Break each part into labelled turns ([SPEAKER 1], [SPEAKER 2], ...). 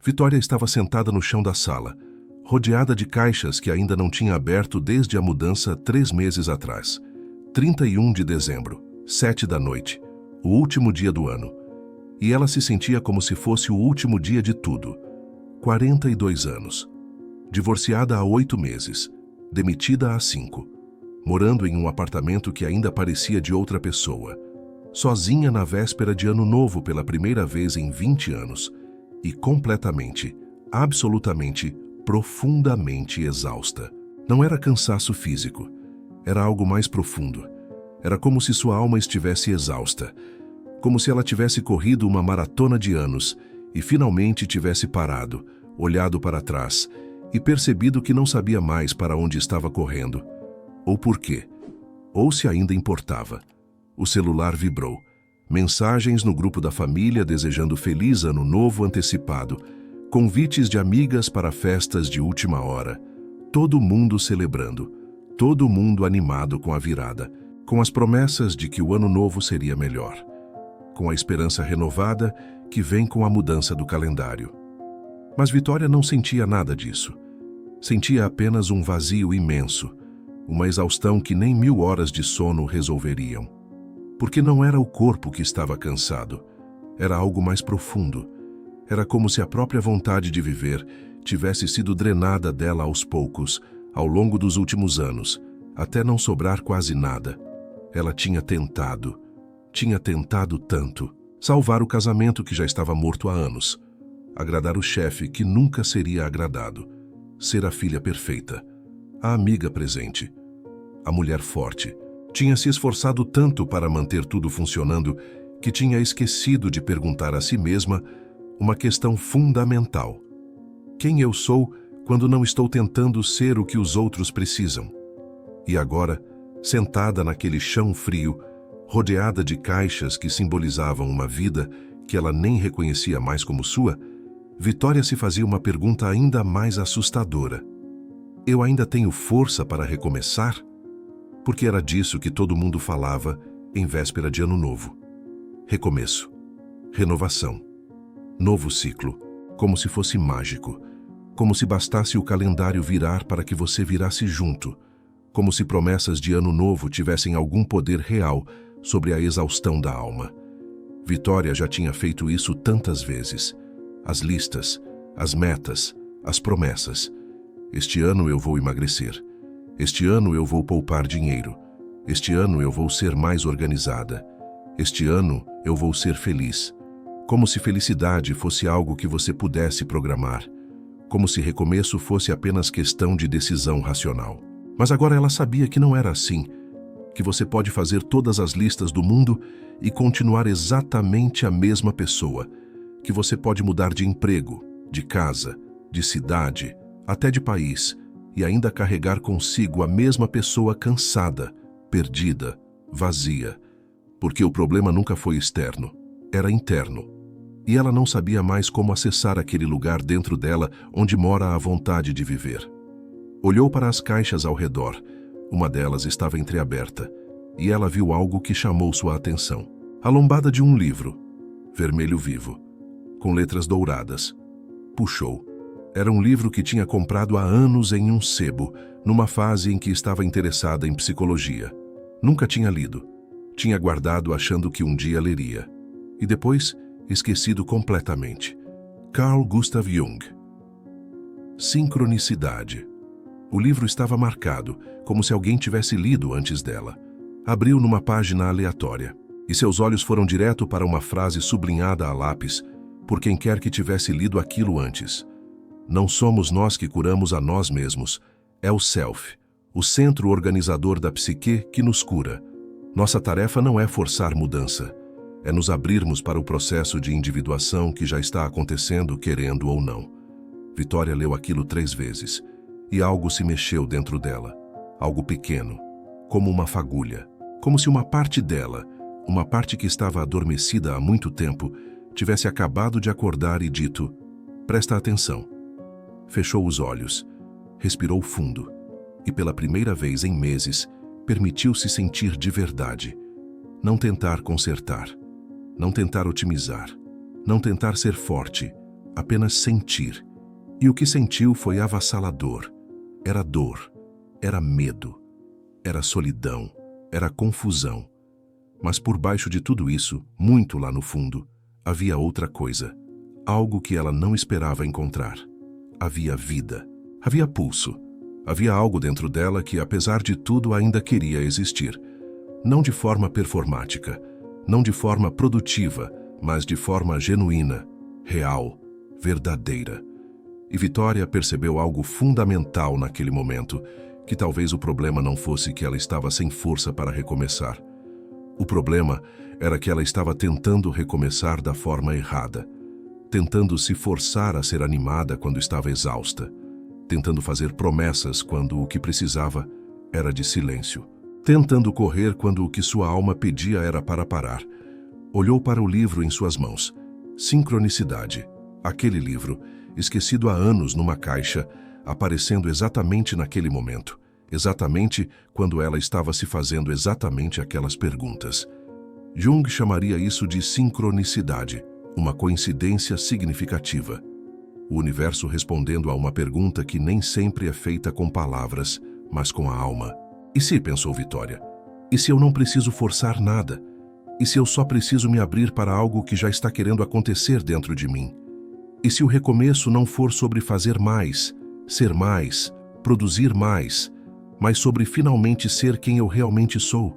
[SPEAKER 1] Vitória estava sentada no chão da sala, rodeada de caixas que ainda não tinha aberto desde a mudança 3 meses atrás. 31 de dezembro, 7 da noite, o último dia do ano. E ela se sentia como se fosse o último dia de tudo. 42 anos. Divorciada há 8 meses. Demitida há 5. Morando em um apartamento que ainda parecia de outra pessoa. Sozinha na véspera de Ano Novo pela primeira vez em 20 anos. E completamente, absolutamente, profundamente exausta. Não era cansaço físico. Era algo mais profundo. Era como se sua alma estivesse exausta. Como se ela tivesse corrido uma maratona de anos e finalmente tivesse parado, olhado para trás e percebido que não sabia mais para onde estava correndo. Ou por quê. Ou se ainda importava. O celular vibrou. Mensagens no grupo da família desejando feliz ano novo antecipado. Convites de amigas para festas de última hora. Todo mundo celebrando. Todo mundo animado com a virada. Com as promessas de que o ano novo seria melhor. Com a esperança renovada que vem com a mudança do calendário. Mas Vitória não sentia nada disso. Sentia apenas um vazio imenso, uma exaustão que nem 1000 horas de sono resolveriam. Porque não era o corpo que estava cansado, era algo mais profundo. Era como se a própria vontade de viver tivesse sido drenada dela aos poucos, ao longo dos últimos anos, até não sobrar quase nada. Ela tinha tentado tanto, salvar o casamento que já estava morto há anos, agradar o chefe que nunca seria agradado, ser a filha perfeita, a amiga presente, a mulher forte. Tinha se esforçado tanto para manter tudo funcionando que tinha esquecido de perguntar a si mesma uma questão fundamental. Quem eu sou quando não estou tentando ser o que os outros precisam? E agora, sentada naquele chão frio, rodeada de caixas que simbolizavam uma vida que ela nem reconhecia mais como sua, Vitória se fazia uma pergunta ainda mais assustadora. Eu ainda tenho força para recomeçar? Porque era disso que todo mundo falava em véspera de Ano Novo. Recomeço. Renovação. Novo ciclo. Como se fosse mágico. Como se bastasse o calendário virar para que você virasse junto. Como se promessas de Ano Novo tivessem algum poder real sobre a exaustão da alma. Vitória já tinha feito isso tantas vezes. As listas, as metas, as promessas. Este ano eu vou emagrecer. Este ano eu vou poupar dinheiro. Este ano eu vou ser mais organizada. Este ano eu vou ser feliz. Como se felicidade fosse algo que você pudesse programar. Como se recomeço fosse apenas questão de decisão racional. Mas agora ela sabia que não era assim. Que você pode fazer todas as listas do mundo e continuar exatamente a mesma pessoa. Que você pode mudar de emprego, de casa, de cidade, até de país, e ainda carregar consigo a mesma pessoa cansada, perdida, vazia. Porque o problema nunca foi externo, era interno. E ela não sabia mais como acessar aquele lugar dentro dela onde mora a vontade de viver. Olhou para as caixas ao redor. Uma delas estava entreaberta, e ela viu algo que chamou sua atenção. A lombada de um livro, vermelho vivo, com letras douradas. Puxou. Era um livro que tinha comprado há anos em um sebo, numa fase em que estava interessada em psicologia. Nunca tinha lido. Tinha guardado achando que um dia leria. E depois, esquecido completamente. Carl Gustav Jung. Sincronicidade. O livro estava marcado, como se alguém tivesse lido antes dela. Abriu numa página aleatória, e seus olhos foram direto para uma frase sublinhada a lápis, por quem quer que tivesse lido aquilo antes. Não somos nós que curamos a nós mesmos, é o Self, o centro organizador da psique que nos cura. Nossa tarefa não é forçar mudança, é nos abrirmos para o processo de individuação que já está acontecendo, querendo ou não. Vitória leu aquilo 3 vezes, e algo se mexeu dentro dela, algo pequeno, como uma fagulha, como se uma parte dela, uma parte que estava adormecida há muito tempo, tivesse acabado de acordar e dito: presta atenção. Fechou os olhos, respirou fundo e pela primeira vez em meses permitiu-se sentir de verdade. Não tentar consertar, não tentar otimizar, não tentar ser forte, apenas sentir. E o que sentiu foi avassalador. Era dor, era medo, era solidão, era confusão. Mas por baixo de tudo isso, muito lá no fundo, havia outra coisa. Algo que ela não esperava encontrar. Havia vida, havia pulso. Havia algo dentro dela que, apesar de tudo, ainda queria existir. Não de forma performática, não de forma produtiva, mas de forma genuína, real, verdadeira. E Vitória percebeu algo fundamental naquele momento, que talvez o problema não fosse que ela estava sem força para recomeçar. O problema era que ela estava tentando recomeçar da forma errada, tentando se forçar a ser animada quando estava exausta, tentando fazer promessas quando o que precisava era de silêncio, tentando correr quando o que sua alma pedia era para parar. Olhou para o livro em suas mãos. Sincronicidade. Aquele livro, esquecido há anos numa caixa, aparecendo exatamente naquele momento, exatamente quando ela estava se fazendo exatamente aquelas perguntas. Jung chamaria isso de sincronicidade, uma coincidência significativa. O universo respondendo a uma pergunta que nem sempre é feita com palavras, mas com a alma. E se, pensou Vitória, e se eu não preciso forçar nada? E se eu só preciso me abrir para algo que já está querendo acontecer dentro de mim? E se o recomeço não for sobre fazer mais, ser mais, produzir mais, mas sobre finalmente ser quem eu realmente sou?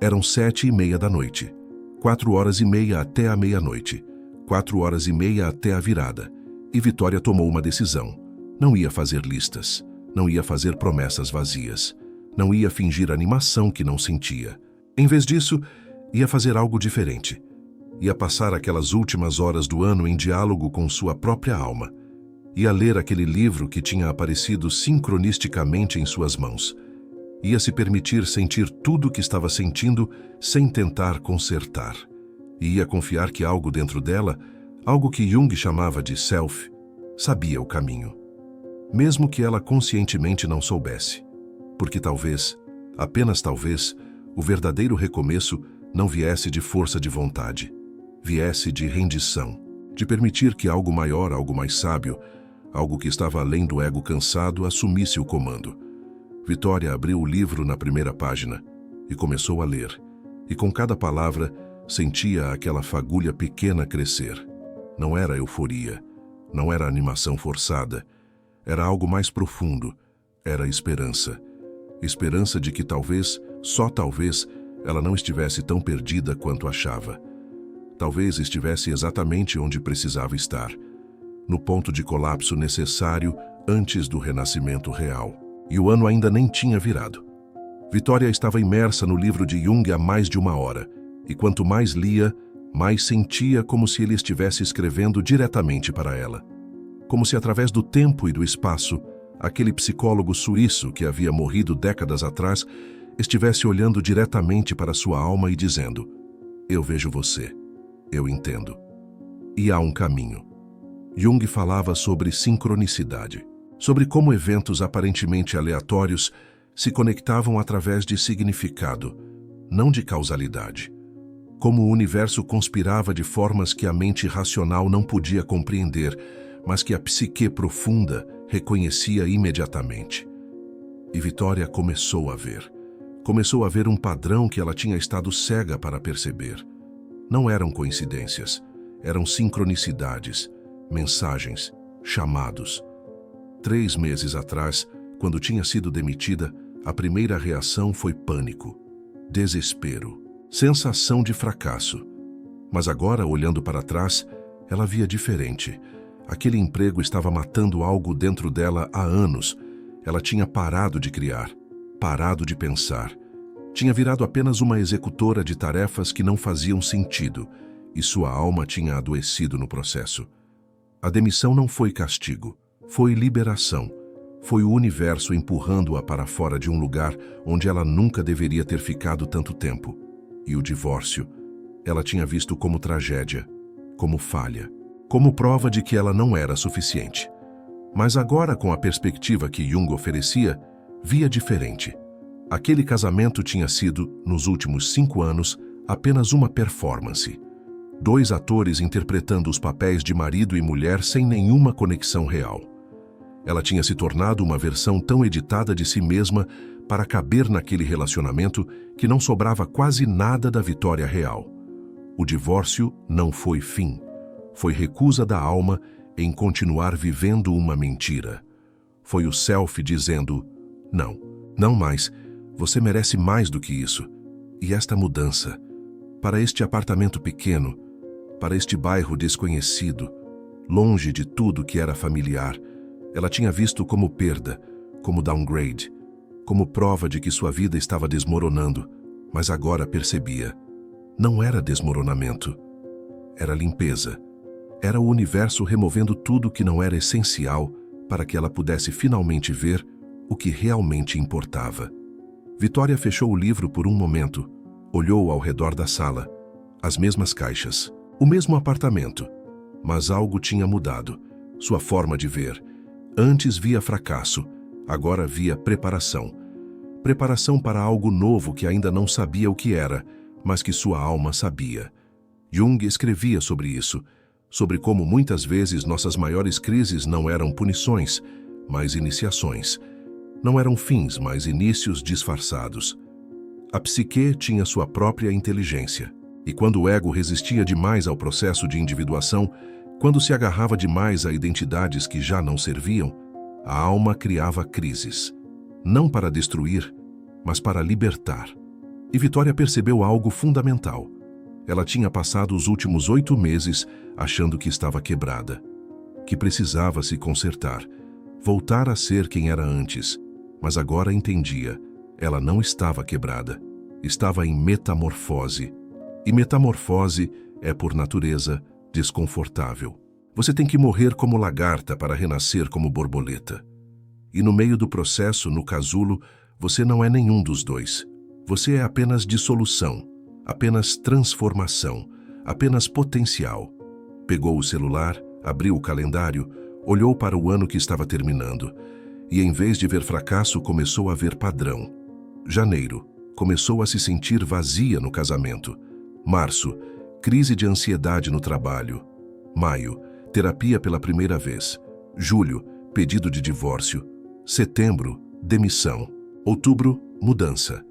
[SPEAKER 1] Eram 7:30 da noite. 4h30 até a meia-noite. 4h30 até a virada. E Vitória tomou uma decisão. Não ia fazer listas. Não ia fazer promessas vazias. Não ia fingir animação que não sentia. Em vez disso, ia fazer algo diferente. Ia passar aquelas últimas horas do ano em diálogo com sua própria alma. Ia ler aquele livro que tinha aparecido sincronisticamente em suas mãos. Ia se permitir sentir tudo o que estava sentindo sem tentar consertar. E ia confiar que algo dentro dela, algo que Jung chamava de self, sabia o caminho. Mesmo que ela conscientemente não soubesse. Porque talvez, apenas talvez, o verdadeiro recomeço não viesse de força de vontade. Viesse de rendição, de permitir que algo maior, algo mais sábio, algo que estava além do ego cansado, assumisse o comando. Vitória abriu o livro na primeira página e começou a ler. E com cada palavra, sentia aquela fagulha pequena crescer. Não era euforia, não era animação forçada. Era algo mais profundo, era esperança. Esperança de que talvez, só talvez, ela não estivesse tão perdida quanto achava. Talvez estivesse exatamente onde precisava estar, no ponto de colapso necessário antes do renascimento real. E o ano ainda nem tinha virado. Vitória estava imersa no livro de Jung há mais de 1 hora, e quanto mais lia, mais sentia como se ele estivesse escrevendo diretamente para ela. Como se através do tempo e do espaço, aquele psicólogo suíço que havia morrido décadas atrás estivesse olhando diretamente para sua alma e dizendo: eu vejo você. Eu entendo. E há um caminho. Jung falava sobre sincronicidade, sobre como eventos aparentemente aleatórios se conectavam através de significado, não de causalidade. Como o universo conspirava de formas que a mente racional não podia compreender, mas que a psique profunda reconhecia imediatamente. E Vitória começou a ver. Começou a ver um padrão que ela tinha estado cega para perceber. Não eram coincidências, eram sincronicidades, mensagens, chamados. 3 meses atrás, quando tinha sido demitida, a primeira reação foi pânico, desespero, sensação de fracasso. Mas agora, olhando para trás, ela via diferente. Aquele emprego estava matando algo dentro dela há anos. Ela tinha parado de criar, parado de pensar. Tinha virado apenas uma executora de tarefas que não faziam sentido, e sua alma tinha adoecido no processo. A demissão não foi castigo, foi liberação. Foi o universo empurrando-a para fora de um lugar onde ela nunca deveria ter ficado tanto tempo. E o divórcio, ela tinha visto como tragédia, como falha, como prova de que ela não era suficiente. Mas agora, com a perspectiva que Jung oferecia, via diferente. Aquele casamento tinha sido, nos últimos 5 anos, apenas uma performance. Dois atores interpretando os papéis de marido e mulher sem nenhuma conexão real. Ela tinha se tornado uma versão tão editada de si mesma para caber naquele relacionamento que não sobrava quase nada da Vitória real. O divórcio não foi fim. Foi recusa da alma em continuar vivendo uma mentira. Foi o self dizendo: não, não mais, você merece mais do que isso. E esta mudança, para este apartamento pequeno, para este bairro desconhecido, longe de tudo que era familiar, ela tinha visto como perda, como downgrade, como prova de que sua vida estava desmoronando, mas agora percebia. Não era desmoronamento, era limpeza. Era o universo removendo tudo que não era essencial para que ela pudesse finalmente ver o que realmente importava. Vitória fechou o livro por um momento, olhou ao redor da sala, as mesmas caixas, o mesmo apartamento, mas algo tinha mudado, sua forma de ver. Antes via fracasso, agora via preparação. Preparação para algo novo que ainda não sabia o que era, mas que sua alma sabia. Jung escrevia sobre isso, sobre como muitas vezes nossas maiores crises não eram punições, mas iniciações. Não eram fins, mas inícios disfarçados. A psique tinha sua própria inteligência, e quando o ego resistia demais ao processo de individuação, quando se agarrava demais a identidades que já não serviam, a alma criava crises. Não para destruir, mas para libertar. E Vitória percebeu algo fundamental. Ela tinha passado os últimos 8 meses achando que estava quebrada, que precisava se consertar, voltar a ser quem era antes, mas agora entendia, ela não estava quebrada, estava em metamorfose. E metamorfose é, por natureza, desconfortável. Você tem que morrer como lagarta para renascer como borboleta. E no meio do processo, no casulo, você não é nenhum dos dois. Você é apenas dissolução, apenas transformação, apenas potencial. Pegou o celular, abriu o calendário, olhou para o ano que estava terminando e, em vez de ver fracasso, começou a ver padrão. Janeiro, começou a se sentir vazia no casamento. Março, crise de ansiedade no trabalho. Maio, terapia pela primeira vez. Julho, pedido de divórcio. Setembro, demissão. Outubro, mudança.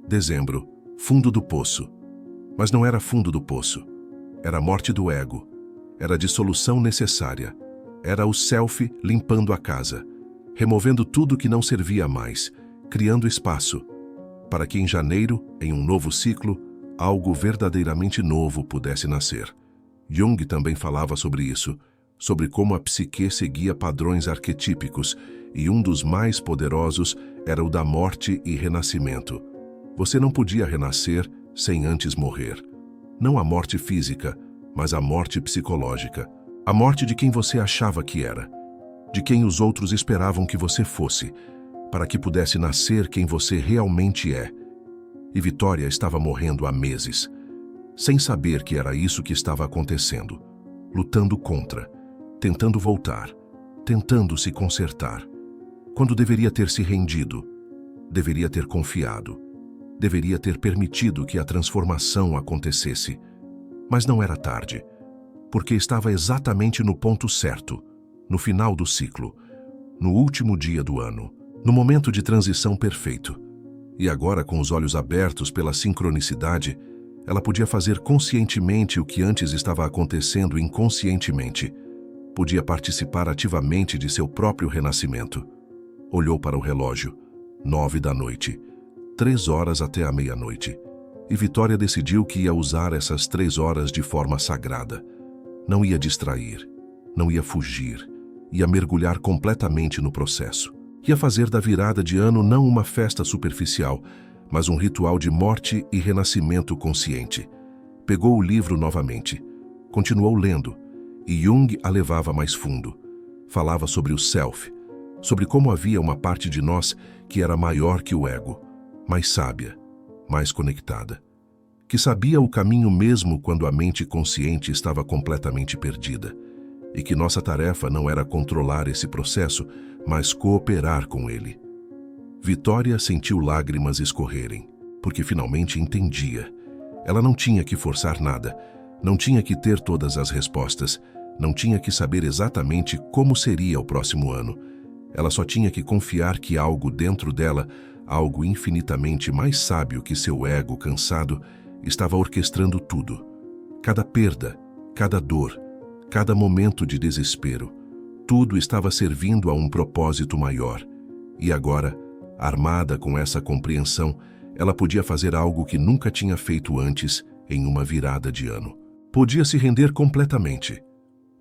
[SPEAKER 1] Dezembro, fundo do poço. Mas não era fundo do poço. Era a morte do ego. Era a dissolução necessária. Era o self limpando a casa, removendo tudo que não servia mais, criando espaço, para que em janeiro, em um novo ciclo, algo verdadeiramente novo pudesse nascer. Jung também falava sobre isso, sobre como a psique seguia padrões arquetípicos, e um dos mais poderosos era o da morte e renascimento. Você não podia renascer sem antes morrer. Não a morte física, mas a morte psicológica. A morte de quem você achava que era, de quem os outros esperavam que você fosse, para que pudesse nascer quem você realmente é. E Vitória estava morrendo há meses, sem saber que era isso que estava acontecendo, lutando contra, tentando voltar, tentando se consertar, quando deveria ter se rendido, deveria ter confiado, deveria ter permitido que a transformação acontecesse. Mas não era tarde, porque estava exatamente no ponto certo, no final do ciclo, no último dia do ano, no momento de transição perfeito. E agora, com os olhos abertos pela sincronicidade, ela podia fazer conscientemente o que antes estava acontecendo inconscientemente. Podia participar ativamente de seu próprio renascimento. Olhou para o relógio. 9 da noite. 3 horas até a meia-noite. E Vitória decidiu que ia usar essas 3 horas de forma sagrada. Não ia distrair, não ia fugir, ia mergulhar completamente no processo. Ia fazer da virada de ano não uma festa superficial, mas um ritual de morte e renascimento consciente. Pegou o livro novamente, continuou lendo, e Jung a levava mais fundo. Falava sobre o self, sobre como havia uma parte de nós que era maior que o ego, mais sábia, mais conectada, que sabia o caminho mesmo quando a mente consciente estava completamente perdida, e que nossa tarefa não era controlar esse processo, mas cooperar com ele. Vitória sentiu lágrimas escorrerem, porque finalmente entendia. Ela não tinha que forçar nada, Não tinha que ter todas as respostas, não tinha que saber exatamente como seria o próximo ano. Ela só tinha que confiar que algo dentro dela, algo infinitamente mais sábio que seu ego cansado, estava orquestrando tudo. Cada perda, cada dor, cada momento de desespero, tudo estava servindo a um propósito maior. E agora, armada com essa compreensão, ela podia fazer algo que nunca tinha feito antes em uma virada de ano. Podia se render completamente.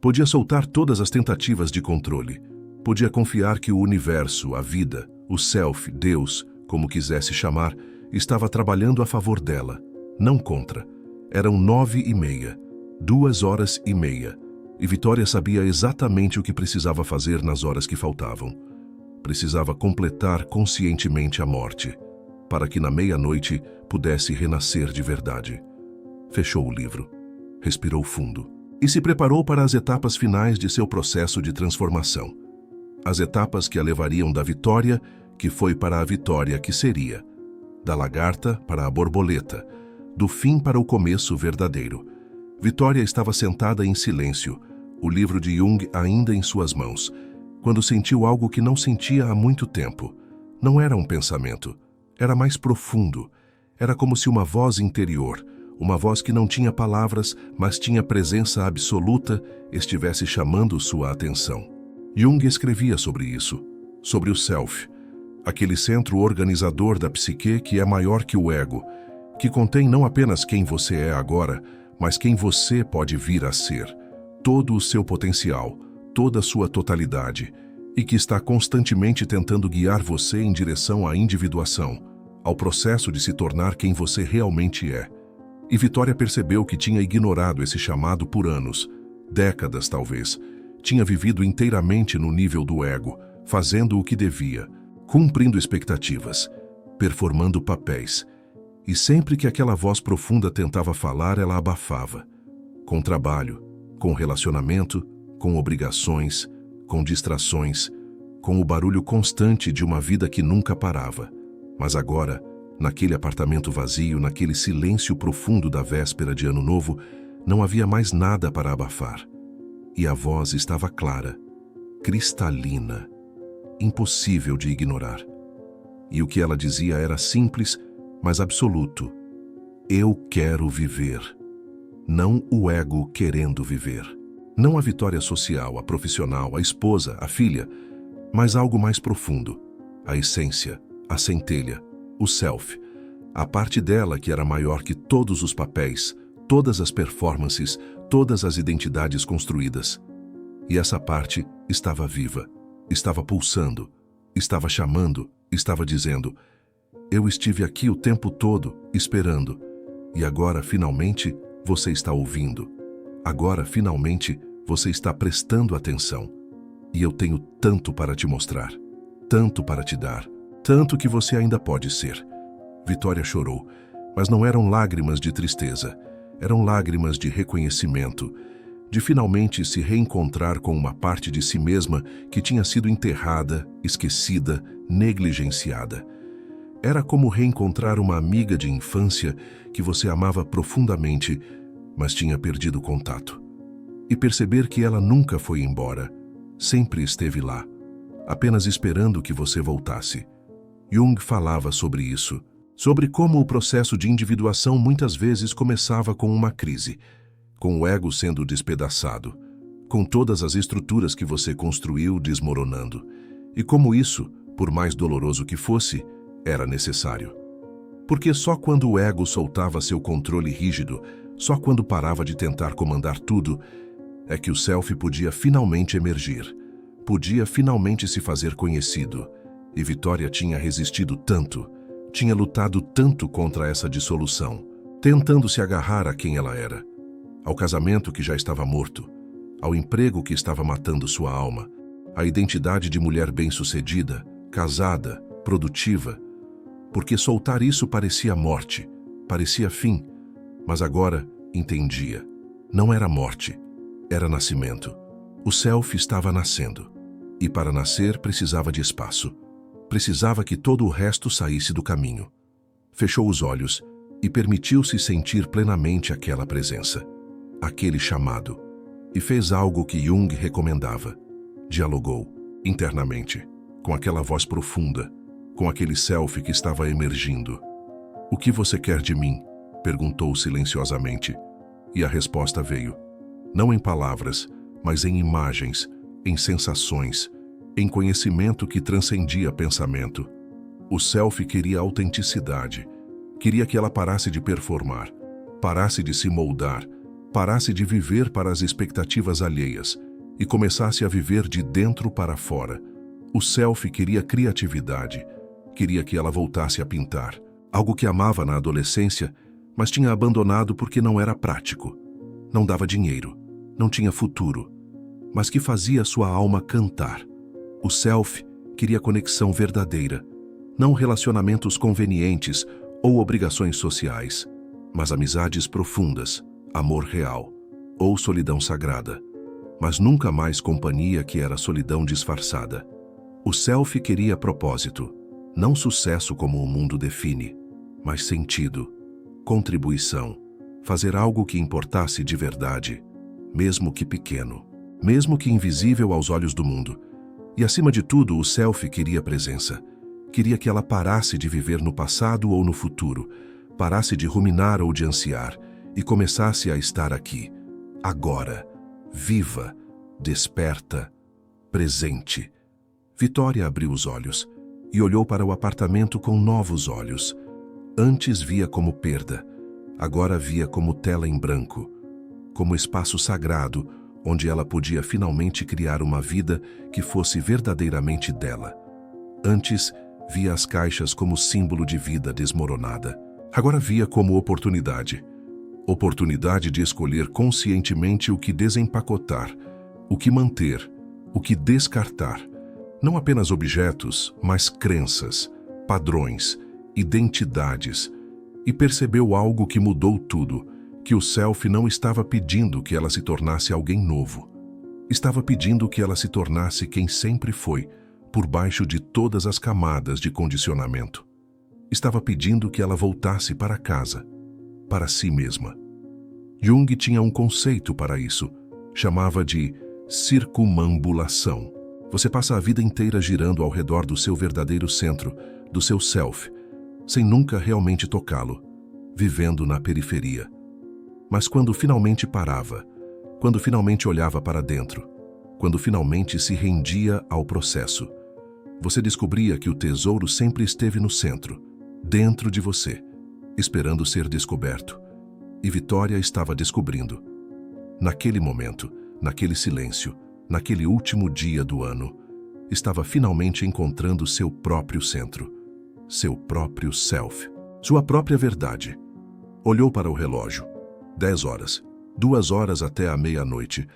[SPEAKER 1] Podia soltar todas as tentativas de controle. Podia confiar que o universo, a vida, o self, Deus, como quisesse chamar, estava trabalhando a favor dela, não contra. Eram 9h30, 2h30, e Vitória sabia exatamente o que precisava fazer nas horas que faltavam. Precisava completar conscientemente a morte, para que na meia-noite pudesse renascer de verdade. Fechou o livro, respirou fundo e se preparou para as etapas finais de seu processo de transformação. As etapas que a levariam da Vitória, que foi para a Vitória que seria, da lagarta para a borboleta, do fim para o começo verdadeiro. Vitória estava sentada em silêncio, o livro de Jung ainda em suas mãos, quando sentiu algo que não sentia há muito tempo. Não era um pensamento, era mais profundo. Era como se uma voz interior, uma voz que não tinha palavras, mas tinha presença absoluta, estivesse chamando sua atenção. Jung escrevia sobre isso, sobre o self, aquele centro organizador da psique que é maior que o ego, que contém não apenas quem você é agora, mas quem você pode vir a ser, todo o seu potencial, toda a sua totalidade, e que está constantemente tentando guiar você em direção à individuação, ao processo de se tornar quem você realmente é. E Vitória percebeu que tinha ignorado esse chamado por anos, décadas talvez. Tinha vivido inteiramente no nível do ego, fazendo o que devia, cumprindo expectativas, performando papéis. E sempre que aquela voz profunda tentava falar, ela abafava. Com trabalho, com relacionamento, com obrigações, com distrações, com o barulho constante de uma vida que nunca parava. Mas agora, naquele apartamento vazio, naquele silêncio profundo da véspera de Ano Novo, não havia mais nada para abafar. E a voz estava clara, cristalina, impossível de ignorar. E o que ela dizia era simples, mas absoluto. Eu quero viver. Não o ego querendo viver. Não a vitória social, a profissional, a esposa, a filha, mas algo mais profundo. A essência, a centelha, o self. A parte dela que era maior que todos os papéis, todas as performances, todas as identidades construídas. E essa parte estava viva, estava pulsando, estava chamando, estava dizendo: eu estive aqui o tempo todo, esperando, e agora, finalmente, você está ouvindo. Agora, finalmente, você está prestando atenção. E eu tenho tanto para te mostrar, tanto para te dar, tanto que você ainda pode ser. Vitória chorou, mas não eram lágrimas de tristeza, eram lágrimas de reconhecimento, de finalmente se reencontrar com uma parte de si mesma que tinha sido enterrada, esquecida, negligenciada. Era como reencontrar uma amiga de infância que você amava profundamente, mas tinha perdido contato. E perceber que ela nunca foi embora, sempre esteve lá, apenas esperando que você voltasse. Jung falava sobre isso, sobre como o processo de individuação muitas vezes começava com uma crise, com o ego sendo despedaçado, com todas as estruturas que você construiu desmoronando, e como isso, por mais doloroso que fosse, era necessário. Porque só quando o ego soltava seu controle rígido, só quando parava de tentar comandar tudo, é que o self podia finalmente emergir, podia finalmente se fazer conhecido. E Vitória tinha resistido tanto, tinha lutado tanto contra essa dissolução, tentando se agarrar a quem ela era, ao casamento que já estava morto, ao emprego que estava matando sua alma, à identidade de mulher bem-sucedida, casada, produtiva, porque soltar isso parecia morte, parecia fim, mas agora entendia. Não era morte, era nascimento. O self estava nascendo, e para nascer precisava de espaço. Precisava que todo o resto saísse do caminho. Fechou os olhos e permitiu-se sentir plenamente aquela presença. aquele chamado, e fez algo que Jung recomendava. Dialogou, internamente, com aquela voz profunda, com aquele self que estava emergindo. "O que você quer de mim?", perguntou silenciosamente, e a resposta veio. Não em palavras, mas em imagens, em sensações, em conhecimento que transcendia pensamento. O self queria autenticidade, queria que ela parasse de performar, parasse de se moldar, parasse de viver para as expectativas alheias e começasse a viver de dentro para fora. O self queria criatividade, queria que ela voltasse a pintar, algo que amava na adolescência, mas tinha abandonado porque não era prático. Não dava dinheiro, não tinha futuro, mas que fazia sua alma cantar. O self queria conexão verdadeira, não relacionamentos convenientes ou obrigações sociais, mas amizades profundas, amor real ou solidão sagrada, mas nunca mais companhia que era solidão disfarçada. O self queria propósito, não sucesso como o mundo define, mas sentido, contribuição, fazer algo que importasse de verdade, mesmo que pequeno, mesmo que invisível aos olhos do mundo. E acima de tudo, o self queria presença. Queria que ela parasse de viver no passado ou no futuro, parasse de ruminar ou de ansiar e começasse a estar aqui, agora, viva, desperta, presente. Vitória abriu os olhos e olhou para o apartamento com novos olhos. Antes via como perda, agora via como tela em branco, como espaço sagrado onde ela podia finalmente criar uma vida que fosse verdadeiramente dela. Antes, via as caixas como símbolo de vida desmoronada. Agora via como oportunidade. Oportunidade de escolher conscientemente o que desempacotar, o que manter, o que descartar. Não apenas objetos, mas crenças, padrões, identidades. E percebeu algo que mudou tudo, que o self não estava pedindo que ela se tornasse alguém novo. Estava pedindo que ela se tornasse quem sempre foi, por baixo de todas as camadas de condicionamento. Estava pedindo que ela voltasse para casa, para si mesma. Jung tinha um conceito para isso, chamava de circumambulação. Você passa a vida inteira girando ao redor do seu verdadeiro centro, do seu self, sem nunca realmente tocá-lo, vivendo na periferia. Mas quando finalmente parava, quando finalmente olhava para dentro, quando finalmente se rendia ao processo, você descobria que o tesouro sempre esteve no centro, dentro de você, esperando ser descoberto. E Vitória estava descobrindo. Naquele momento, naquele silêncio, naquele último dia do ano, estava finalmente encontrando seu próprio centro, seu próprio self, sua própria verdade. Olhou para o relógio. 10 horas, 2 horas até a meia-noite,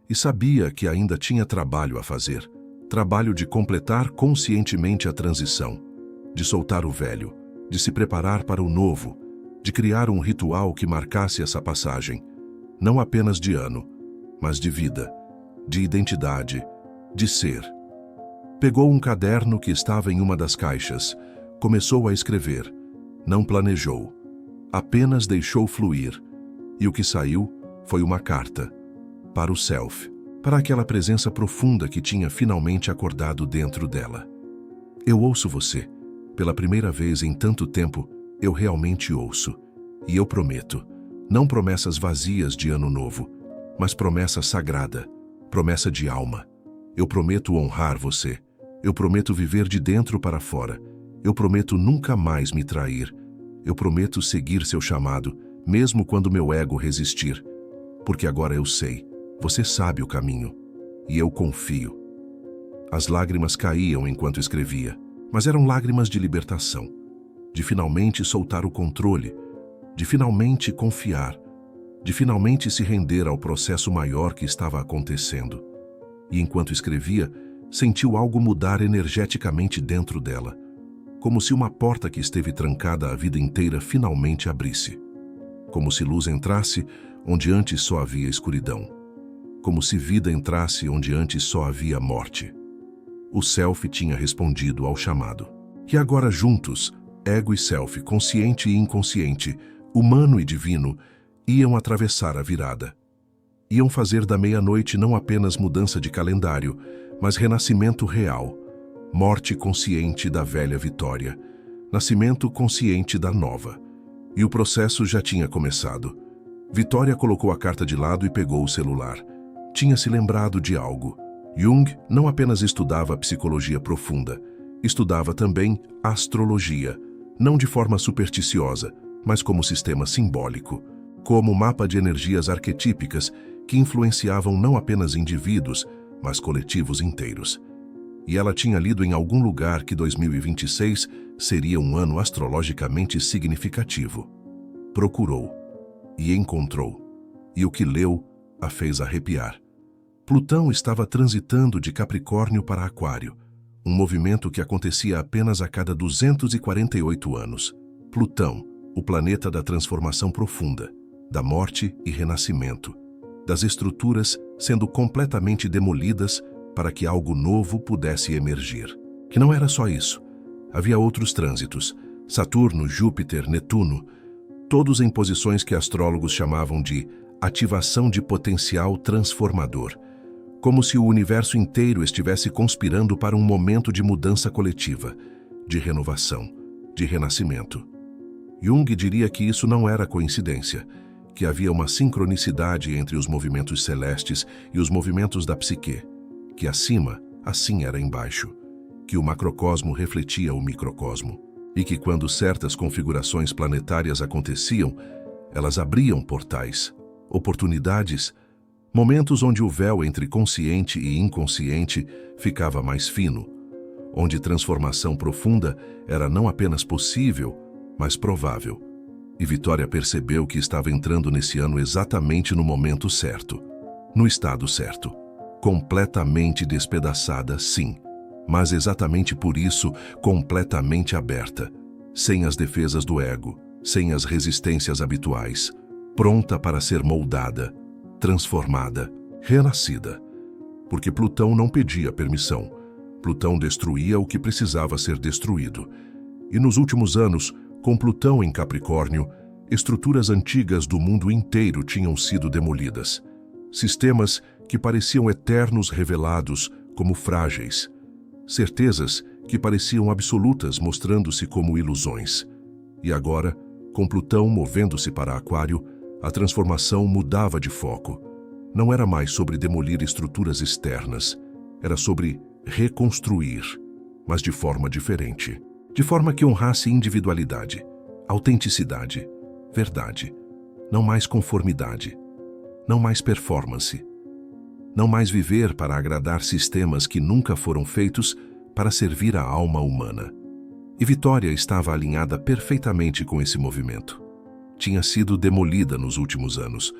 [SPEAKER 1] e sabia que ainda tinha trabalho a fazer. Trabalho de completar conscientemente a transição, de soltar o velho, de se preparar para o novo, de criar um ritual que marcasse essa passagem, não apenas de ano, mas de vida, de identidade, de ser. Pegou um caderno que estava em uma das caixas, começou a escrever, não planejou, apenas deixou fluir, e o que saiu foi uma carta, para o self, para aquela presença profunda que tinha finalmente acordado dentro dela. Eu ouço você. Pela primeira vez em tanto tempo, eu realmente ouço. E eu prometo, não promessas vazias de ano novo, mas promessa sagrada, promessa de alma. Eu prometo honrar você. Eu prometo viver de dentro para fora. Eu prometo nunca mais me trair. Eu prometo seguir seu chamado, mesmo quando meu ego resistir. Porque agora eu sei, você sabe o caminho. E eu confio. As lágrimas caíam enquanto escrevia, mas eram lágrimas de libertação, de finalmente soltar o controle, de finalmente confiar, de finalmente se render ao processo maior que estava acontecendo. E enquanto escrevia, sentiu algo mudar energeticamente dentro dela, como se uma porta que esteve trancada a vida inteira finalmente abrisse. Como se luz entrasse onde antes só havia escuridão. Como se vida entrasse onde antes só havia morte. O self tinha respondido ao chamado. E agora juntos, ego e self, consciente e inconsciente, humano e divino, iam atravessar a virada. iam fazer da meia-noite não apenas mudança de calendário, mas renascimento real, morte consciente da velha Vitória, nascimento consciente da nova. E o processo já tinha começado. Vitória colocou a carta de lado e pegou o celular. Tinha se lembrado de algo. Jung não apenas estudava psicologia profunda, estudava também astrologia, não de forma supersticiosa, mas como sistema simbólico, como mapa de energias arquetípicas que influenciavam não apenas indivíduos, mas coletivos inteiros. E ela tinha lido em algum lugar que 2026 seria um ano astrologicamente significativo. Procurou e encontrou, e o que leu a fez arrepiar. Plutão estava transitando de Capricórnio para Aquário, um movimento que acontecia apenas a cada 248 anos. Plutão, o planeta da transformação profunda, da morte e renascimento, das estruturas sendo completamente demolidas para que algo novo pudesse emergir. Que não era só isso. Havia outros trânsitos, Saturno, Júpiter, Netuno, todos em posições que astrólogos chamavam de ativação de potencial transformador, como se o universo inteiro estivesse conspirando para um momento de mudança coletiva, de renovação, de renascimento. Jung diria que isso não era coincidência, que havia uma sincronicidade entre os movimentos celestes e os movimentos da psique, que acima, assim era embaixo, que o macrocosmo refletia o microcosmo, e que quando certas configurações planetárias aconteciam, elas abriam portais, oportunidades, momentos onde o véu entre consciente e inconsciente ficava mais fino, onde transformação profunda era não apenas possível, mas provável. E Vitória percebeu que estava entrando nesse ano exatamente no momento certo, no estado certo, completamente despedaçada, sim, mas exatamente por isso completamente aberta, sem as defesas do ego, sem as resistências habituais, pronta para ser moldada, transformada, renascida. Porque Plutão não pedia permissão. Plutão destruía o que precisava ser destruído. E nos últimos anos, com Plutão em Capricórnio, estruturas antigas do mundo inteiro tinham sido demolidas. Sistemas que pareciam eternos revelados como frágeis. Certezas que pareciam absolutas mostrando-se como ilusões. E agora, com Plutão movendo-se para Aquário, a transformação mudava de foco. Não era mais sobre demolir estruturas externas, era sobre reconstruir, mas de forma diferente. De forma que honrasse individualidade, autenticidade, verdade, não mais conformidade, não mais performance, não mais viver para agradar sistemas que nunca foram feitos para servir a alma humana. E Vitória estava alinhada perfeitamente com esse movimento. Tinha sido demolida nos últimos anos,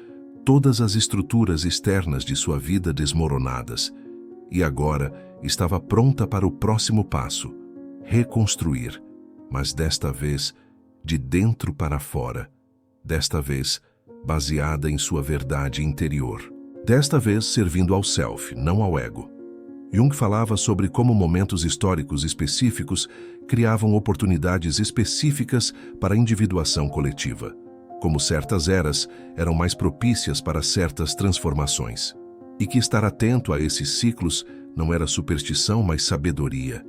[SPEAKER 1] todas as estruturas externas de sua vida desmoronadas, e agora estava pronta para o próximo passo, reconstruir, mas desta vez de dentro para fora, desta vez baseada em sua verdade interior, desta vez servindo ao self, não ao ego. Jung falava sobre como momentos históricos específicos criavam oportunidades específicas para a individuação coletiva, como certas eras eram mais propícias para certas transformações, e que estar atento a esses ciclos não era superstição, mas sabedoria.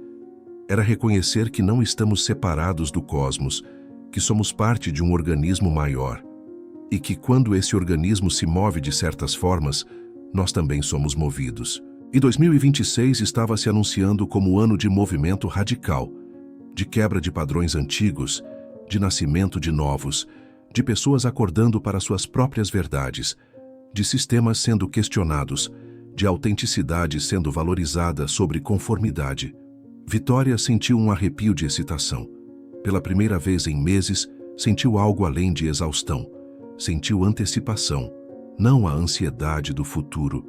[SPEAKER 1] Era reconhecer que não estamos separados do cosmos, que somos parte de um organismo maior, e que quando esse organismo se move de certas formas, nós também somos movidos. E 2026 estava se anunciando como um ano de movimento radical, de quebra de padrões antigos, de nascimento de novos, de pessoas acordando para suas próprias verdades, de sistemas sendo questionados, de autenticidade sendo valorizada sobre conformidade. Vitória sentiu um arrepio de excitação. Pela primeira vez em meses, sentiu algo além de exaustão. Sentiu antecipação, não a ansiedade do futuro,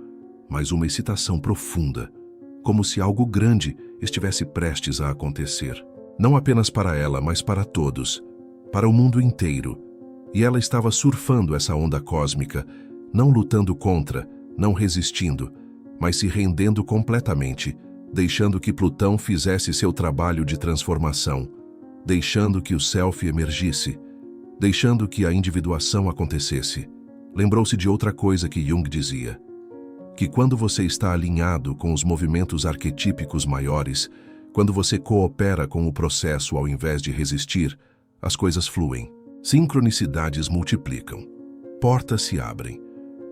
[SPEAKER 1] mas uma excitação profunda, como se algo grande estivesse prestes a acontecer. Não apenas para ela, mas para todos, para o mundo inteiro. E ela estava surfando essa onda cósmica, não lutando contra, não resistindo, mas se rendendo completamente, deixando que Plutão fizesse seu trabalho de transformação, deixando que o self emergisse, deixando que a individuação acontecesse. Lembrou-se de outra coisa que Jung dizia, que quando você está alinhado com os movimentos arquetípicos maiores, quando você coopera com o processo ao invés de resistir, as coisas fluem, sincronicidades multiplicam, portas se abrem.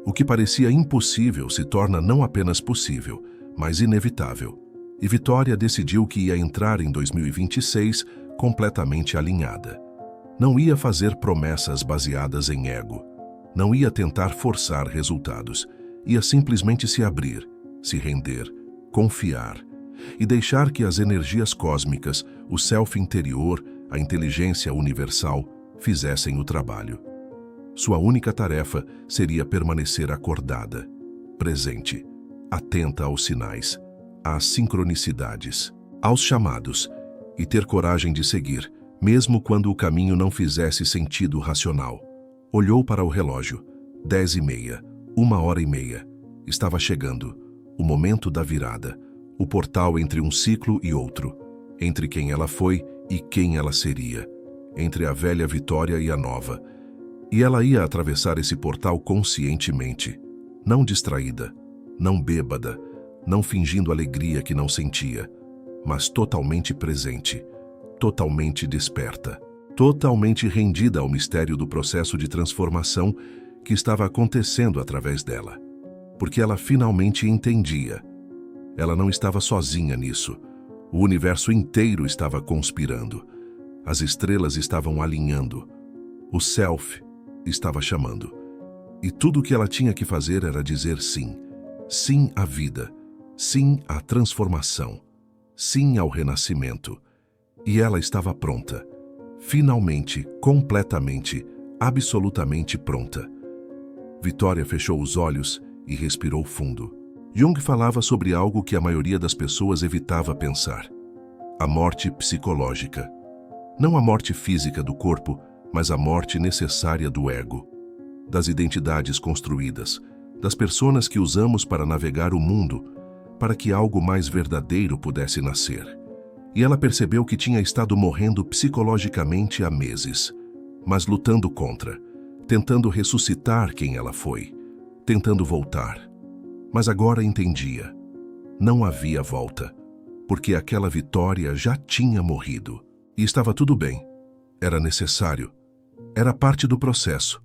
[SPEAKER 1] O que parecia impossível se torna não apenas possível, mas inevitável. E Vitória decidiu que ia entrar em 2026 completamente alinhada. Não ia fazer promessas baseadas em ego. Não ia tentar forçar resultados. Ia simplesmente se abrir, se render, confiar e deixar que as energias cósmicas, o self interior, a inteligência universal, fizessem o trabalho. Sua única tarefa seria permanecer acordada, presente, atenta aos sinais, às sincronicidades, aos chamados, e ter coragem de seguir, mesmo quando o caminho não fizesse sentido racional. Olhou para o relógio, 10h30, 1h30. Estava chegando, o momento da virada, o portal entre um ciclo e outro, entre quem ela foi e quem ela seria, entre a velha Vitória e a nova. E ela ia atravessar esse portal conscientemente, não distraída, não bêbada, não fingindo alegria que não sentia, mas totalmente presente, totalmente desperta, totalmente rendida ao mistério do processo de transformação que estava acontecendo através dela. Porque ela finalmente entendia. Ela não estava sozinha nisso. O universo inteiro estava conspirando. As estrelas estavam alinhando. O Self estava chamando. E tudo o que ela tinha que fazer era dizer sim. Sim à vida. Sim à transformação. Sim ao renascimento. E ela estava pronta. Finalmente, completamente, absolutamente pronta. Vitória fechou os olhos e respirou fundo. Jung falava sobre algo que a maioria das pessoas evitava pensar. A morte psicológica. Não a morte física do corpo, mas a morte necessária do ego, das identidades construídas, das personas que usamos para navegar o mundo, para que algo mais verdadeiro pudesse nascer. E ela percebeu que tinha estado morrendo psicologicamente há meses, mas lutando contra, tentando ressuscitar quem ela foi, tentando voltar. Mas agora entendia. Não havia volta, porque aquela Vitória já tinha morrido. E estava tudo bem. Era necessário. Era parte do processo.